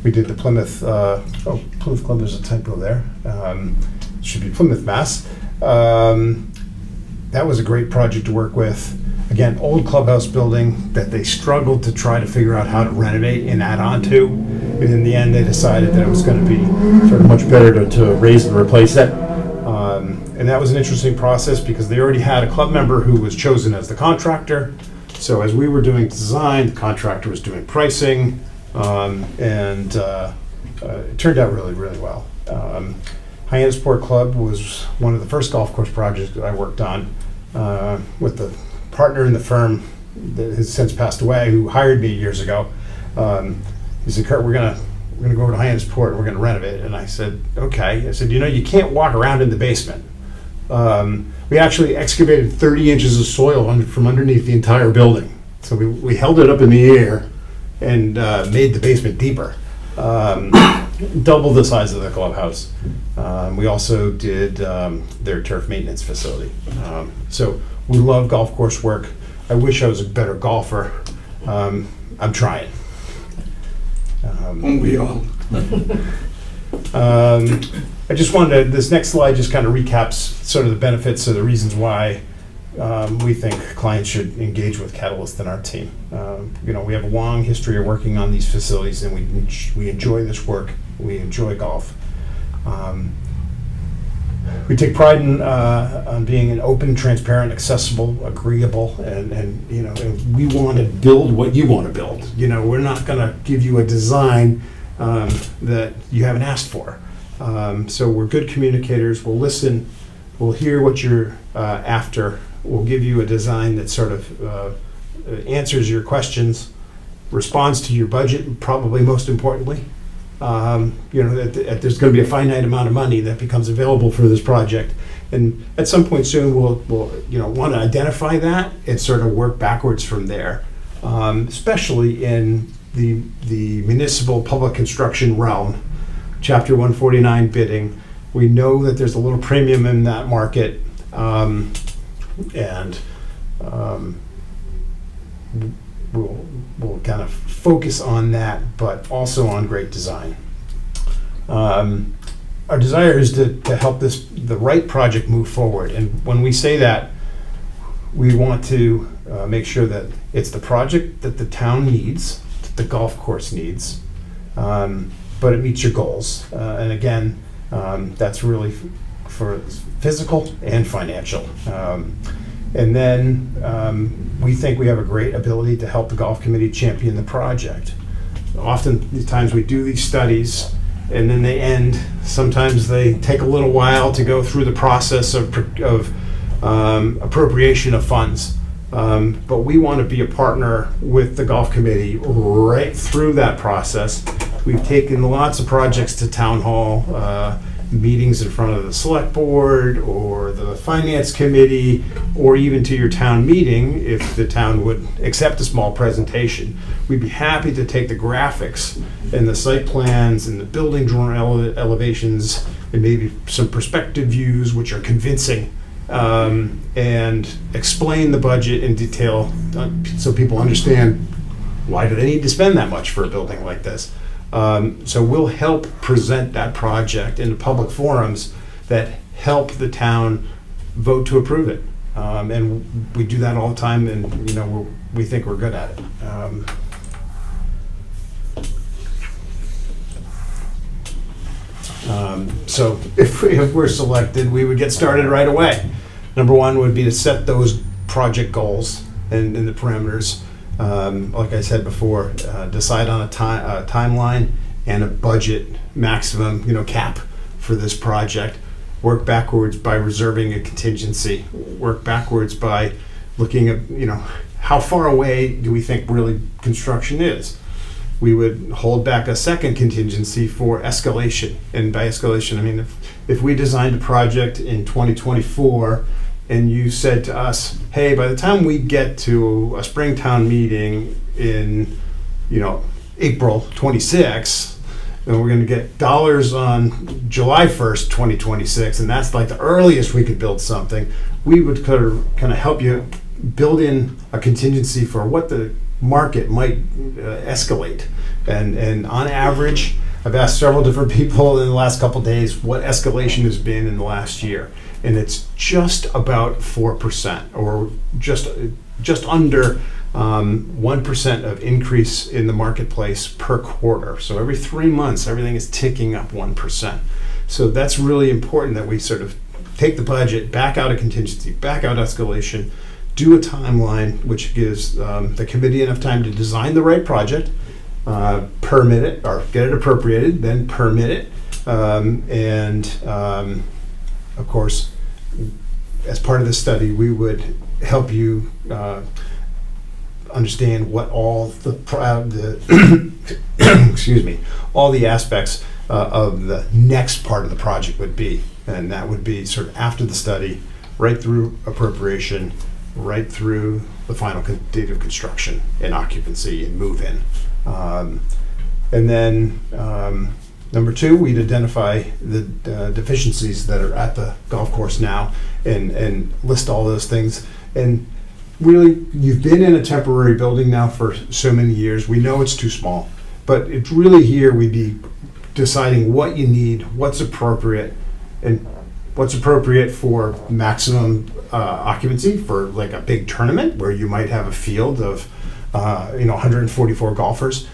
We did the Plymouth Club, there's a typo there. Should be Plymouth, Mass. That was a great project to work with. Again, old clubhouse building that they struggled to try to figure out how to renovate and add on to. And in the end, they decided that it was going to be sort of much better to raise and replace it. And that was an interesting process because they already had a club member who was chosen as the contractor. So as we were doing design, the contractor was doing pricing, and it turned out really, really well. Hyannisport Club was one of the first golf course projects that I worked on with the partner in the firm that has since passed away, who hired me years ago. He said, "Kurt, we're gonna go over to Hyannisport and we're gonna renovate it." And I said, "Okay." I said, "You can't walk around in the basement." We actually excavated 30 inches of soil from underneath the entire building. So we held it up in the air and made the basement deeper, double the size of the clubhouse. We also did their turf maintenance facility. So we love golf course work. I wish I was a better golfer. I'm trying. We all. I just wanted to, this next slide just kind of recaps sort of the benefits or the reasons why we think clients should engage with Catalyst and our team. We have a long history of working on these facilities, and we enjoy this work. We enjoy golf. We take pride in on being an open, transparent, accessible, agreeable, and we want to build what you want to build. We're not going to give you a design that you haven't asked for. So we're good communicators. We'll listen. We'll hear what you're after. We'll give you a design that sort of answers your questions, responds to your budget, probably most importantly. That there's going to be a finite amount of money that becomes available for this project. And at some point soon, we'll want to identify that and sort of work backwards from there, especially in the municipal public construction realm. Chapter 149 bidding, we know that there's a little premium in that market, and we'll kind of focus on that, but also on great design. Our desire is to help the right project move forward, and when we say that, we want to make sure that it's the project that the town needs, that the golf course needs, but it meets your goals. And again, that's really for physical and financial. And then we think we have a great ability to help the golf committee champion the project. Oftentimes we do these studies and then they end. Sometimes they take a little while to go through the process of appropriation of funds. But we want to be a partner with the golf committee right through that process. We've taken lots of projects to town hall, meetings in front of the select board or the finance committee, or even to your town meeting if the town would accept a small presentation. We'd be happy to take the graphics and the site plans and the building drawing elevations and maybe some perspective views which are convincing, and explain the budget in detail so people understand why do they need to spend that much for a building like this. So we'll help present that project in public forums that help the town vote to approve it. And we do that all the time, and we think we're good at it. So if we're selected, we would get started right away. Number one would be to set those project goals and the parameters. Like I said before, decide on a timeline and a budget maximum, cap for this project. Work backwards by reserving a contingency. Work backwards by looking at, how far away do we think really construction is? We would hold back a second contingency for escalation. And by escalation, I mean, if we designed a project in 2024 and you said to us, hey, by the time we get to a Springtown meeting in, April 26, then we're going to get dollars on July 1st, 2026, and that's like the earliest we could build something. We would kind of help you build in a contingency for what the market might escalate. And on average, I've asked several different people in the last couple of days what escalation has been in the last year. And it's just about 4%, or just under 1% of increase in the marketplace per quarter. So every 3 months, everything is ticking up 1%. So that's really important that we sort of take the budget, back out a contingency, back out escalation, do a timeline which gives the committee enough time to design the right project, permit it, or get it appropriated, then permit it, of course, as part of the study, we would help you understand what all the excuse me, all the aspects of the next part of the project would be, and that would be sort of after the study, right through appropriation, right through the final date of construction and occupancy and move-in. And then number two, we'd identify the deficiencies that are at the golf course now and list all those things. And really, you've been in a temporary building now for so many years. We know it's too small, but it's really here we'd be deciding what you need, what's appropriate, and what's appropriate for maximum occupancy for like a big tournament where you might have a field of 144 golfers.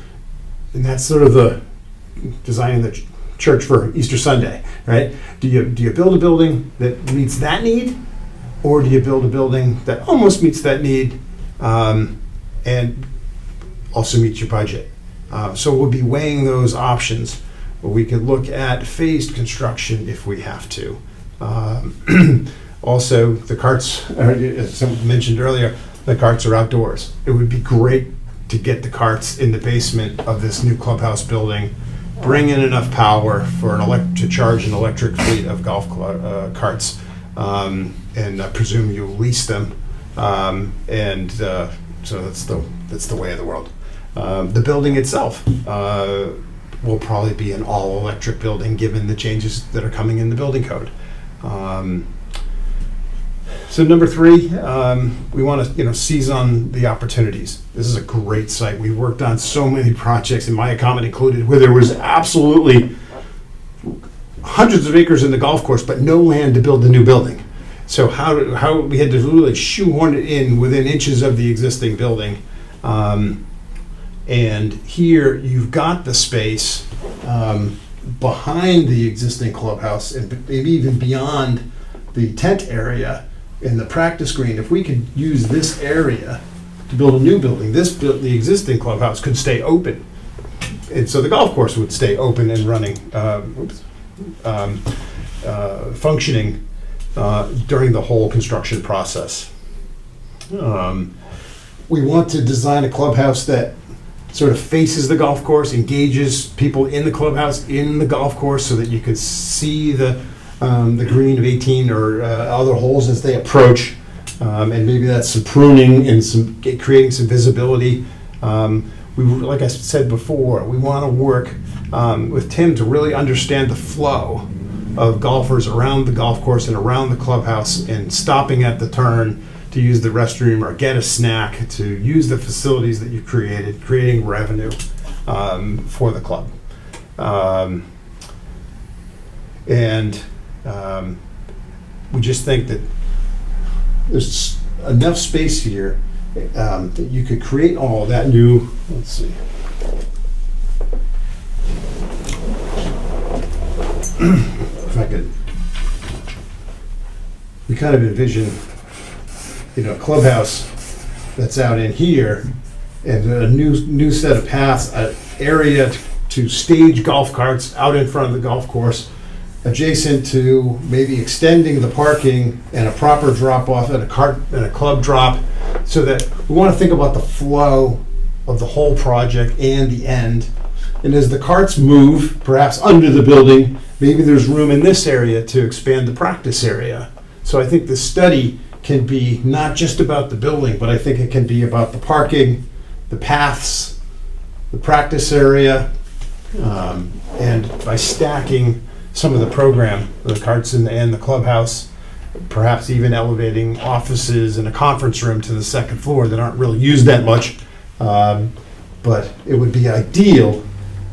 And that's sort of the designing the church for Easter Sunday, right? Do you build a building that meets that need, or do you build a building that almost meets that need and also meets your budget? So we'll be weighing those options. We could look at phased construction if we have to. Also, the carts, as someone mentioned earlier, the carts are outdoors. It would be great to get the carts in the basement of this new clubhouse building, bring in enough power for to charge an electric fleet of golf carts, and I presume you lease them, so that's the way of the world. The building itself will probably be an all-electric building, given the changes that are coming in the building code. So number three, we want to seize on the opportunities. This is a great site. We worked on so many projects, and my comment included, where there was absolutely hundreds of acres in the golf course, but no land to build the new building. So how we had to really shoehorn it in within inches of the existing building. And here you've got the space behind the existing clubhouse and maybe even beyond the tent area in the practice green. If we could use this area to build a new building, the existing clubhouse could stay open. And so the golf course would stay open and running, functioning during the whole construction process. We want to design a clubhouse that sort of faces the golf course, engages people in the clubhouse, in the golf course, so that you could see the green of 18 or other holes as they approach, and maybe that's some pruning and creating some visibility. Like I said before, we want to work with Tim to really understand the flow of golfers around the golf course and around the clubhouse, and stopping at the turn to use the restroom or get a snack, to use the facilities that you created, creating revenue for the club. We just think that there's enough space here that you could create all that new, let's see. If I could, we kind of envision a clubhouse that's out in here, and a new set of paths, an area to stage golf carts out in front of the golf course, adjacent to maybe extending the parking and a proper drop off and a cart and a club drop, so that we want to think about the flow of the whole project and the end. And as the carts move, perhaps under the building, maybe there's room in this area to expand the practice area. So I think the study can be not just about the building, but I think it can be about the parking, the paths, the practice area, and by stacking some of the program, the carts and the clubhouse, perhaps even elevating offices and a conference room to the second floor that aren't really used that much. But it would be ideal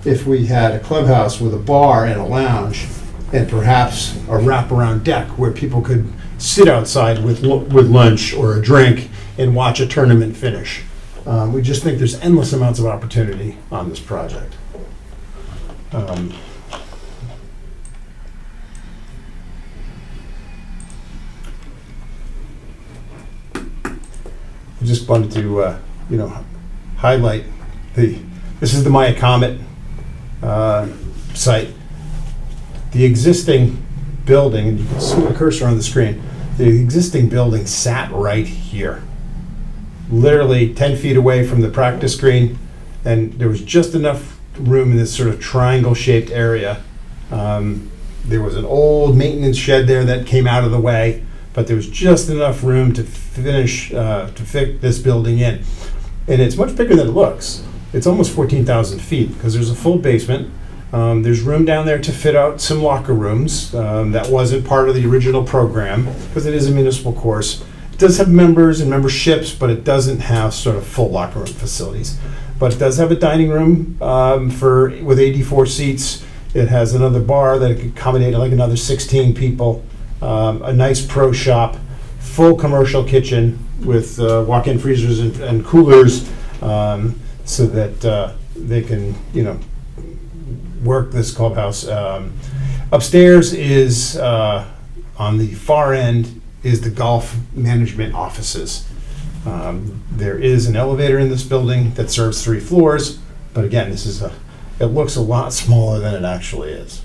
if we had a clubhouse with a bar and a lounge, and perhaps a wraparound deck where people could sit outside with lunch or a drink and watch a tournament finish. We just think there's endless amounts of opportunity on this project. I just wanted to, highlight this is the Maya Comet site. The existing building, and you can see the cursor on the screen, the existing building sat right here, literally 10 feet away from the practice green, and there was just enough room in this sort of triangle-shaped area. There was an old maintenance shed there that came out of the way, but there was just enough room to finish, to fit this building in. And it's much bigger than it looks. It's almost 14,000 feet, because there's a full basement. There's room down there to fit out some locker rooms. That wasn't part of the original program, because it is a municipal course. It does have members and memberships, but it doesn't have sort of full locker room facilities. But it does have a dining room with 84 seats. It has another bar that could accommodate like another 16 people. A nice pro shop, full commercial kitchen with walk-in freezers and coolers, so that they can, work this clubhouse. Upstairs is, on the far end, is the golf management offices. There is an elevator in this building that serves 3 floors, but again, it looks a lot smaller than it actually is.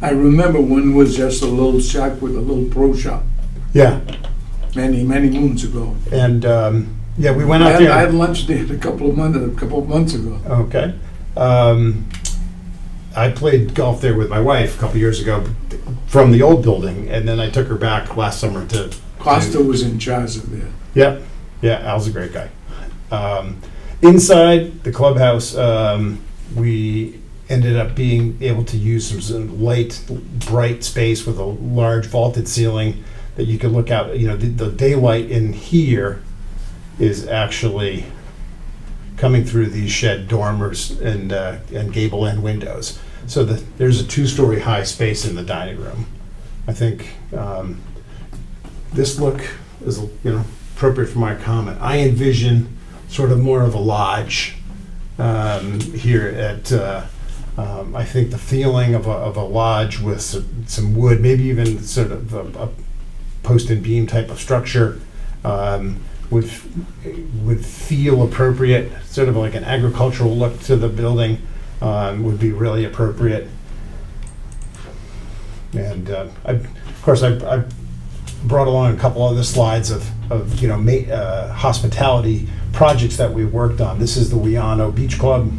I remember when it was just a little shack with a little pro shop Yeah, many moons ago. and we went I out had, there. I had lunch there a couple of months ago. Okay. I played golf there with my wife a couple years ago from the old building, and then I took her back last summer to. Costa was in charge of there. Yep. Yeah, Al's a great guy. Inside the clubhouse, we ended up being able to use some light, bright space with a large vaulted ceiling that you could look out. The daylight in here is actually coming through these shed dormers and gable end windows. So there's a 2-story high space in the dining room. I think this look is appropriate for my comment. I envision sort of more of a lodge here at. I think the feeling of a lodge with some wood, maybe even sort of a post and beam type of structure. Would feel appropriate, sort of like an agricultural look to the building, would be really appropriate. And I brought along a couple other slides of hospitality projects that we worked on. This is the Wiano Beach Club,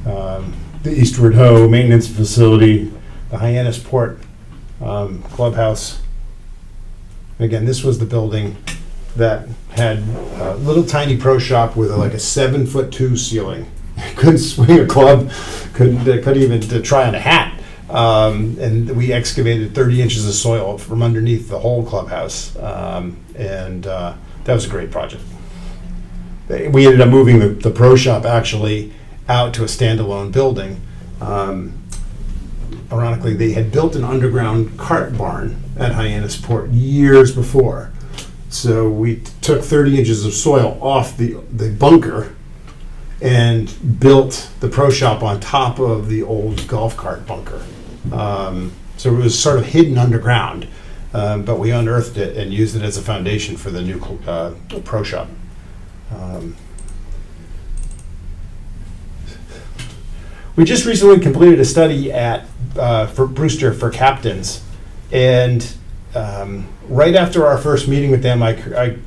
the Eastward Ho Maintenance Facility, the Hyannisport Clubhouse. And again, this was the building that had a little tiny pro shop with like a 7'2" ceiling. Couldn't swing a club, couldn't even try on a hat. And we excavated 30 inches of soil from underneath the whole clubhouse. And that was a great project. We ended up moving the pro shop actually out to a standalone building. Ironically, they had built an underground cart barn at Hyannisport years before. So we took 30 inches of soil off the bunker and built the pro shop on top of the old golf cart bunker. So it was sort of hidden underground, but we unearthed it and used it as a foundation for the new pro shop. We just recently completed a study for Brewster for captains, and right after our first meeting with them, I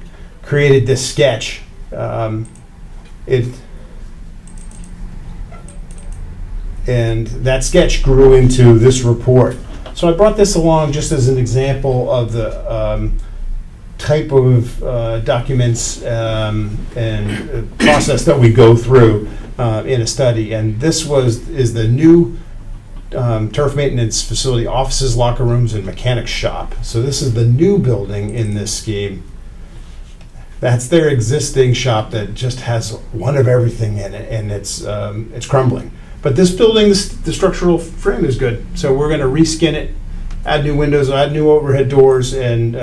created this sketch. And that sketch grew into this report. So I brought this along just as an example of the type of documents and process that we go through in a study. And this is the new turf maintenance facility, offices, locker rooms, and mechanic shop. So this is the new building in this scheme. That's their existing shop that just has one of everything in it, and it's crumbling. But this building, the structural frame is good, so we're going to reskin it, add new windows, add new overhead doors, and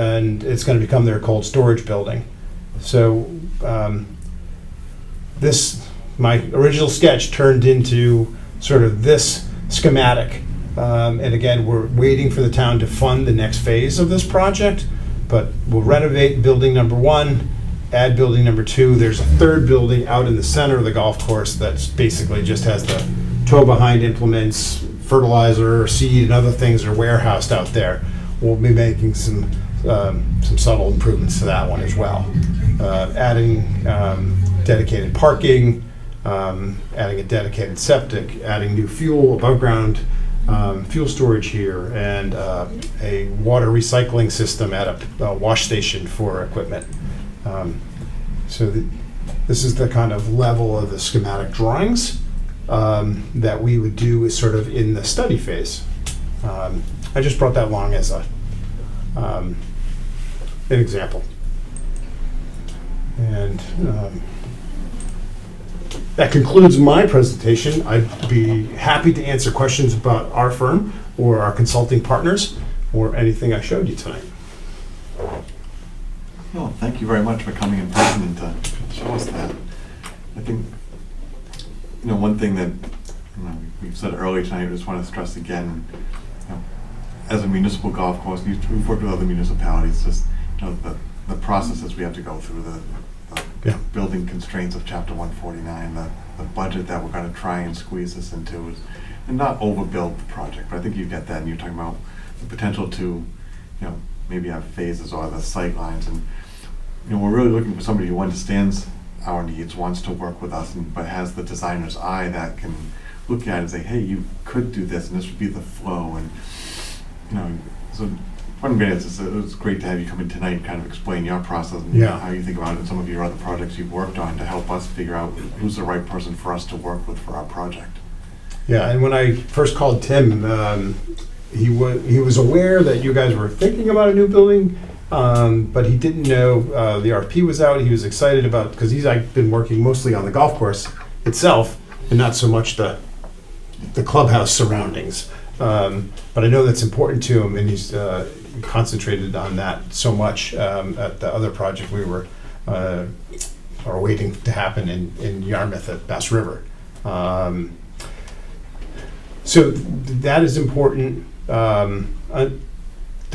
it's going to become their cold storage building. This, my original sketch turned into sort of this schematic. And again, we're waiting for the town to fund the next phase of this project, but we'll renovate building number 1, add building number 2. There's a third building out in the center of the golf course that's basically just has the tow behind implements, fertilizer, seed, and other things are warehoused out there. We'll be making some subtle improvements to that one as well. Adding dedicated parking, adding a dedicated septic, adding new fuel, above ground fuel storage here, and a water recycling system at a wash station for equipment. This is the kind of level of the schematic drawings that we would do is sort of in the study phase. I just brought that along as an example. And that concludes my presentation. I'd be happy to answer questions about our firm or our consulting partners or anything I showed you tonight. Well, thank you very much for coming in person and to show us that. I think, one thing that we've said earlier tonight, I just want to stress again, as a municipal golf course, we've worked with other municipalities, just the processes we have to go through, the building constraints of Chapter 149, the budget that we're going to try and squeeze this into, and not overbuild the project. But I think you get that, and you're talking about the potential to, maybe have phases or the sight lines, and we're really looking for somebody who understands our needs, wants to work with us, but has the designer's eye that can look at it and say, hey, you could do this, and this would be the flow, and so. One minute, it's great to have you come in tonight and kind of explain your process and how you think about it and some of your other projects you've worked on to help us figure out who's the right person for us to work with for our project. Yeah, and when I first called Tim, he was aware that you guys were thinking about a new building, but he didn't know the RFP was out. He was excited about, because he's been working mostly on the golf course itself and not so much the clubhouse surroundings. But I know that's important to him, and he's concentrated on that so much at the other project we were waiting to happen in Yarmouth at Bass River. So that is important. The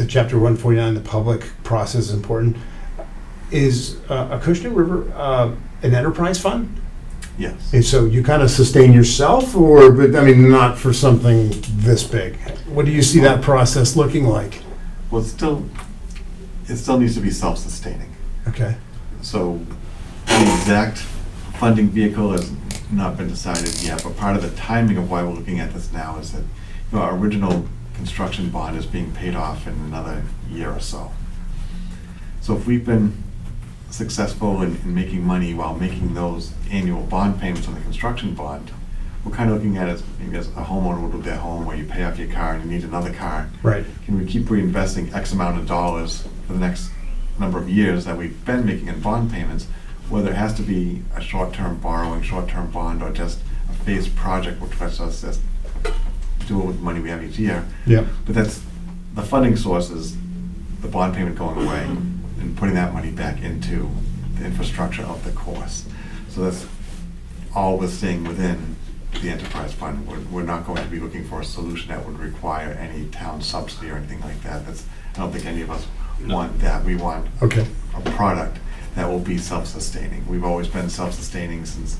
Chapter 149, the public process is important. Is Acushnet River an enterprise fund? Yes. And so you kind of sustain yourself, but not for something this big. What do you see that process looking like? Well, it still needs to be self-sustaining. Okay. So the exact funding vehicle has not been decided yet, but part of the timing of why we're looking at this now is that our original construction bond is being paid off in another year or so. So if we've been successful in making money while making those annual bond payments on the construction bond, we're kind of looking at it maybe as a homeowner would with their home, where you pay off your car and you need another car. Right. Can we keep reinvesting X amount of dollars for the next number of years that we've been making in bond payments, whether it has to be a short-term borrowing, short-term bond, or just a phased project, which lets us just do it with the money we have each year. Yeah. But that's the funding source is the bond payment going away and putting that money back into the infrastructure of the course. So that's all we're staying within the enterprise fund. We're not going to be looking for a solution that would require any town subsidy or anything like that. I don't think any of us want that. We want a product that will be self-sustaining. We've always been self-sustaining since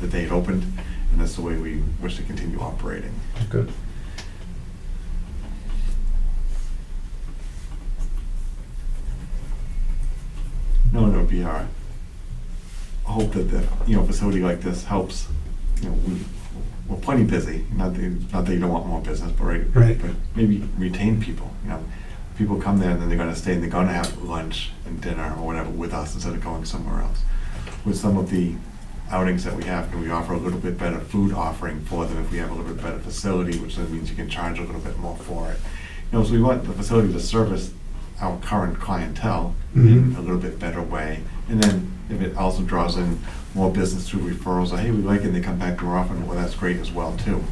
the day it opened, and that's the way we wish to continue operating. Good. No, it would be our hope that the facility like this helps. We're plenty busy. Not that you don't want more business, but but maybe retain people. People come there and then they're going to stay and they're going to have lunch and dinner or whatever with us instead of going somewhere else. With some of the outings that we have, we offer a little bit better food offering for them if we have a little bit better facility, which then means you can charge a little bit more for it. So we want the facility to service our current clientele in a little bit better way. And then if it also draws in more business through referrals, or hey, we like it and they come back more often, well, that's great as well too.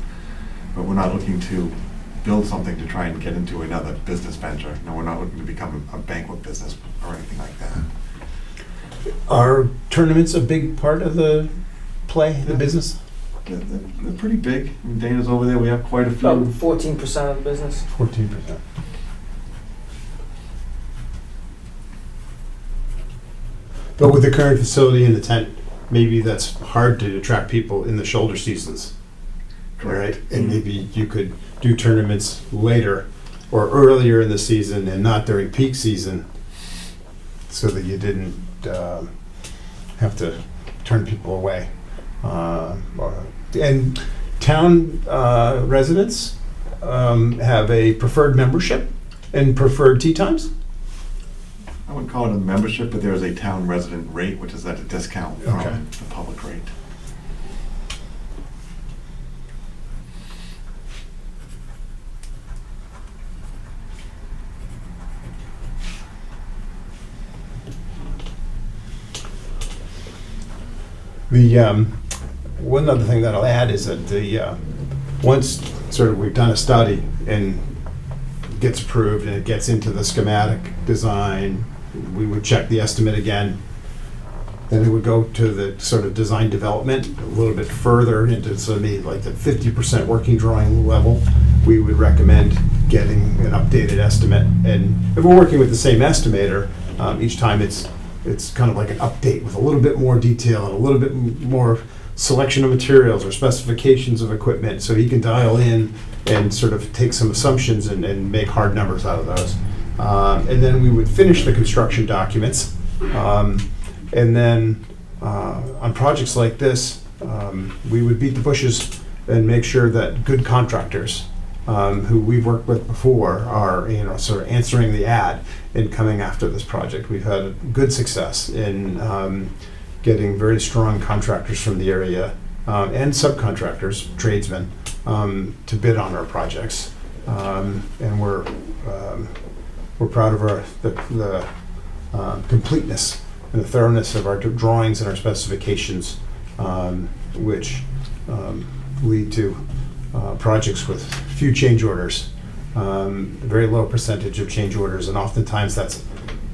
But we're not looking to build something to try and get into another business venture. No, we're not looking to become a banquet business or anything like that. Are tournaments a big part of the play, the business? They're pretty big. I mean, Dana's over there, we have quite a About few. 14% of the business. 14%. But with the current facility in the tent, maybe that's hard to attract people in the shoulder seasons, right? And maybe you could do tournaments later or earlier in the season and not during peak season, so that you didn't have to turn people away. And town residents have a preferred membership and preferred tea times? I wouldn't call it a membership, but there is a town resident rate, which is at a discount from Okay. the public rate. The one other thing that I'll add is that the once sort of we've done a study and it gets approved and it gets into the schematic design, we would check the estimate again. Then it would go to the sort of design development a little bit further into sort of like the 50% working drawing level. We would recommend getting an updated estimate, and if we're working with the same estimator, each time it's kind of like an update with a little bit more detail and a little bit more selection of materials or specifications of equipment, so he can dial in and sort of take some assumptions and make hard numbers out of those. And then we would finish the construction documents. And then on projects like this, we would beat the bushes and make sure that good contractors who we've worked with before are, sort of answering the ad and coming after this project. We've had good success in getting very strong contractors from the area and subcontractors, tradesmen, to bid on our projects. And we're proud of the completeness and the thoroughness of our drawings and our specifications, which lead to projects with few change orders, very low percentage of change orders, and oftentimes that's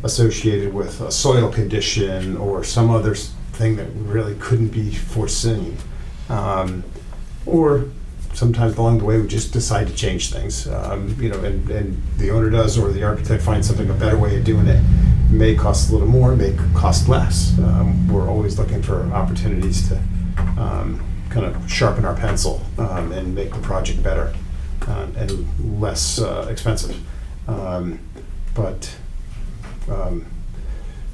associated with a soil condition or some other thing that really couldn't be foreseen. Or sometimes along the way we just decide to change things, and the owner does, or the architect finds something, a better way of doing it. It may cost a little more, may cost less. We're always looking for opportunities to kind of sharpen our pencil and make the project better and less expensive. But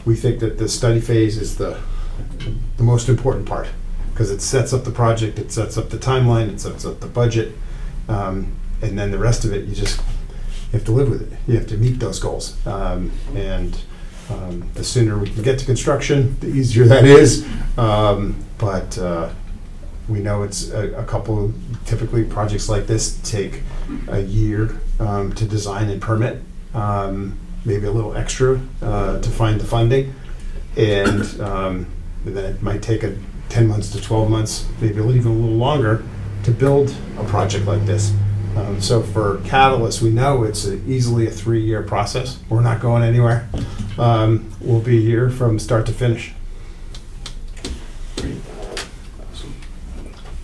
we think that the study phase is the most important part, because it sets up the project, it sets up the timeline, it sets up the budget, and then the rest of it, you have to live with it. You have to meet those goals. And the sooner we can get to construction, the easier that is. But we know it's a couple, typically projects like this take a year to design and permit, maybe a little extra to find the funding. And then it might take 10 months to 12 months, maybe even a little longer, to build a project like this. So for Catalyst, we know it's easily a 3-year process. We're not going anywhere. We'll be here from start to finish. Great.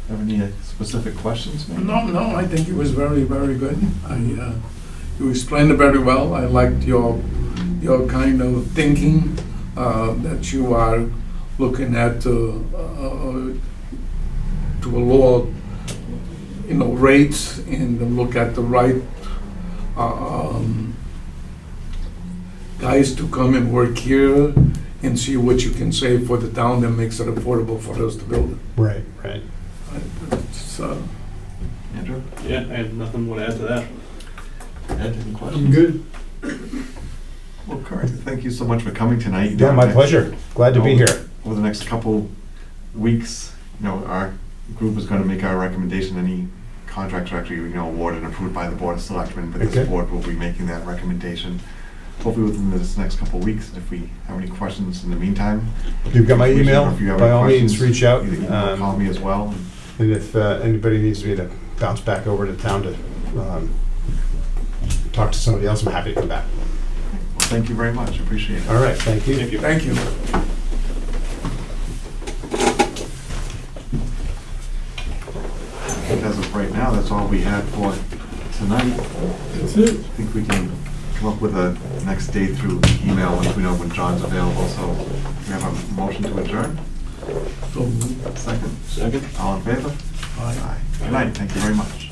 Have any specific questions, maybe? No, I think it was very, very good. You explained it very well. I liked your kind of thinking, that you are looking at to a lower, rates, and look at the right guys to come and work here and see what you can save for the town that makes it affordable for us to build it. Right. It's, Andrew? Yeah, I have nothing more to add to that. Ed, any questions? Good. Well, Kurt, thank you so much for coming tonight. Yeah, my pleasure. Glad to be here. Over the next couple weeks, our group is going to make our recommendation. Any contracts are actually, awarded and approved by the Board of Selectmen, but Okay. this board will be making that recommendation hopefully within this next couple weeks. If we have any questions in the meantime. You've got my if email. you have By any all means, questions, reach out. Either email or call me as well. And if anybody needs me to bounce back over to town to talk to somebody else, I'm happy to come back. Well, thank you very much. Appreciate it. All right, thank you. Thank you. thank you. right now, that's all we had for tonight. That's it. I think we can come up with a next date through email once we know when John's available, so we have a motion to adjourn. So, Second? Second? All in favor? aye. Good night, thank you very much.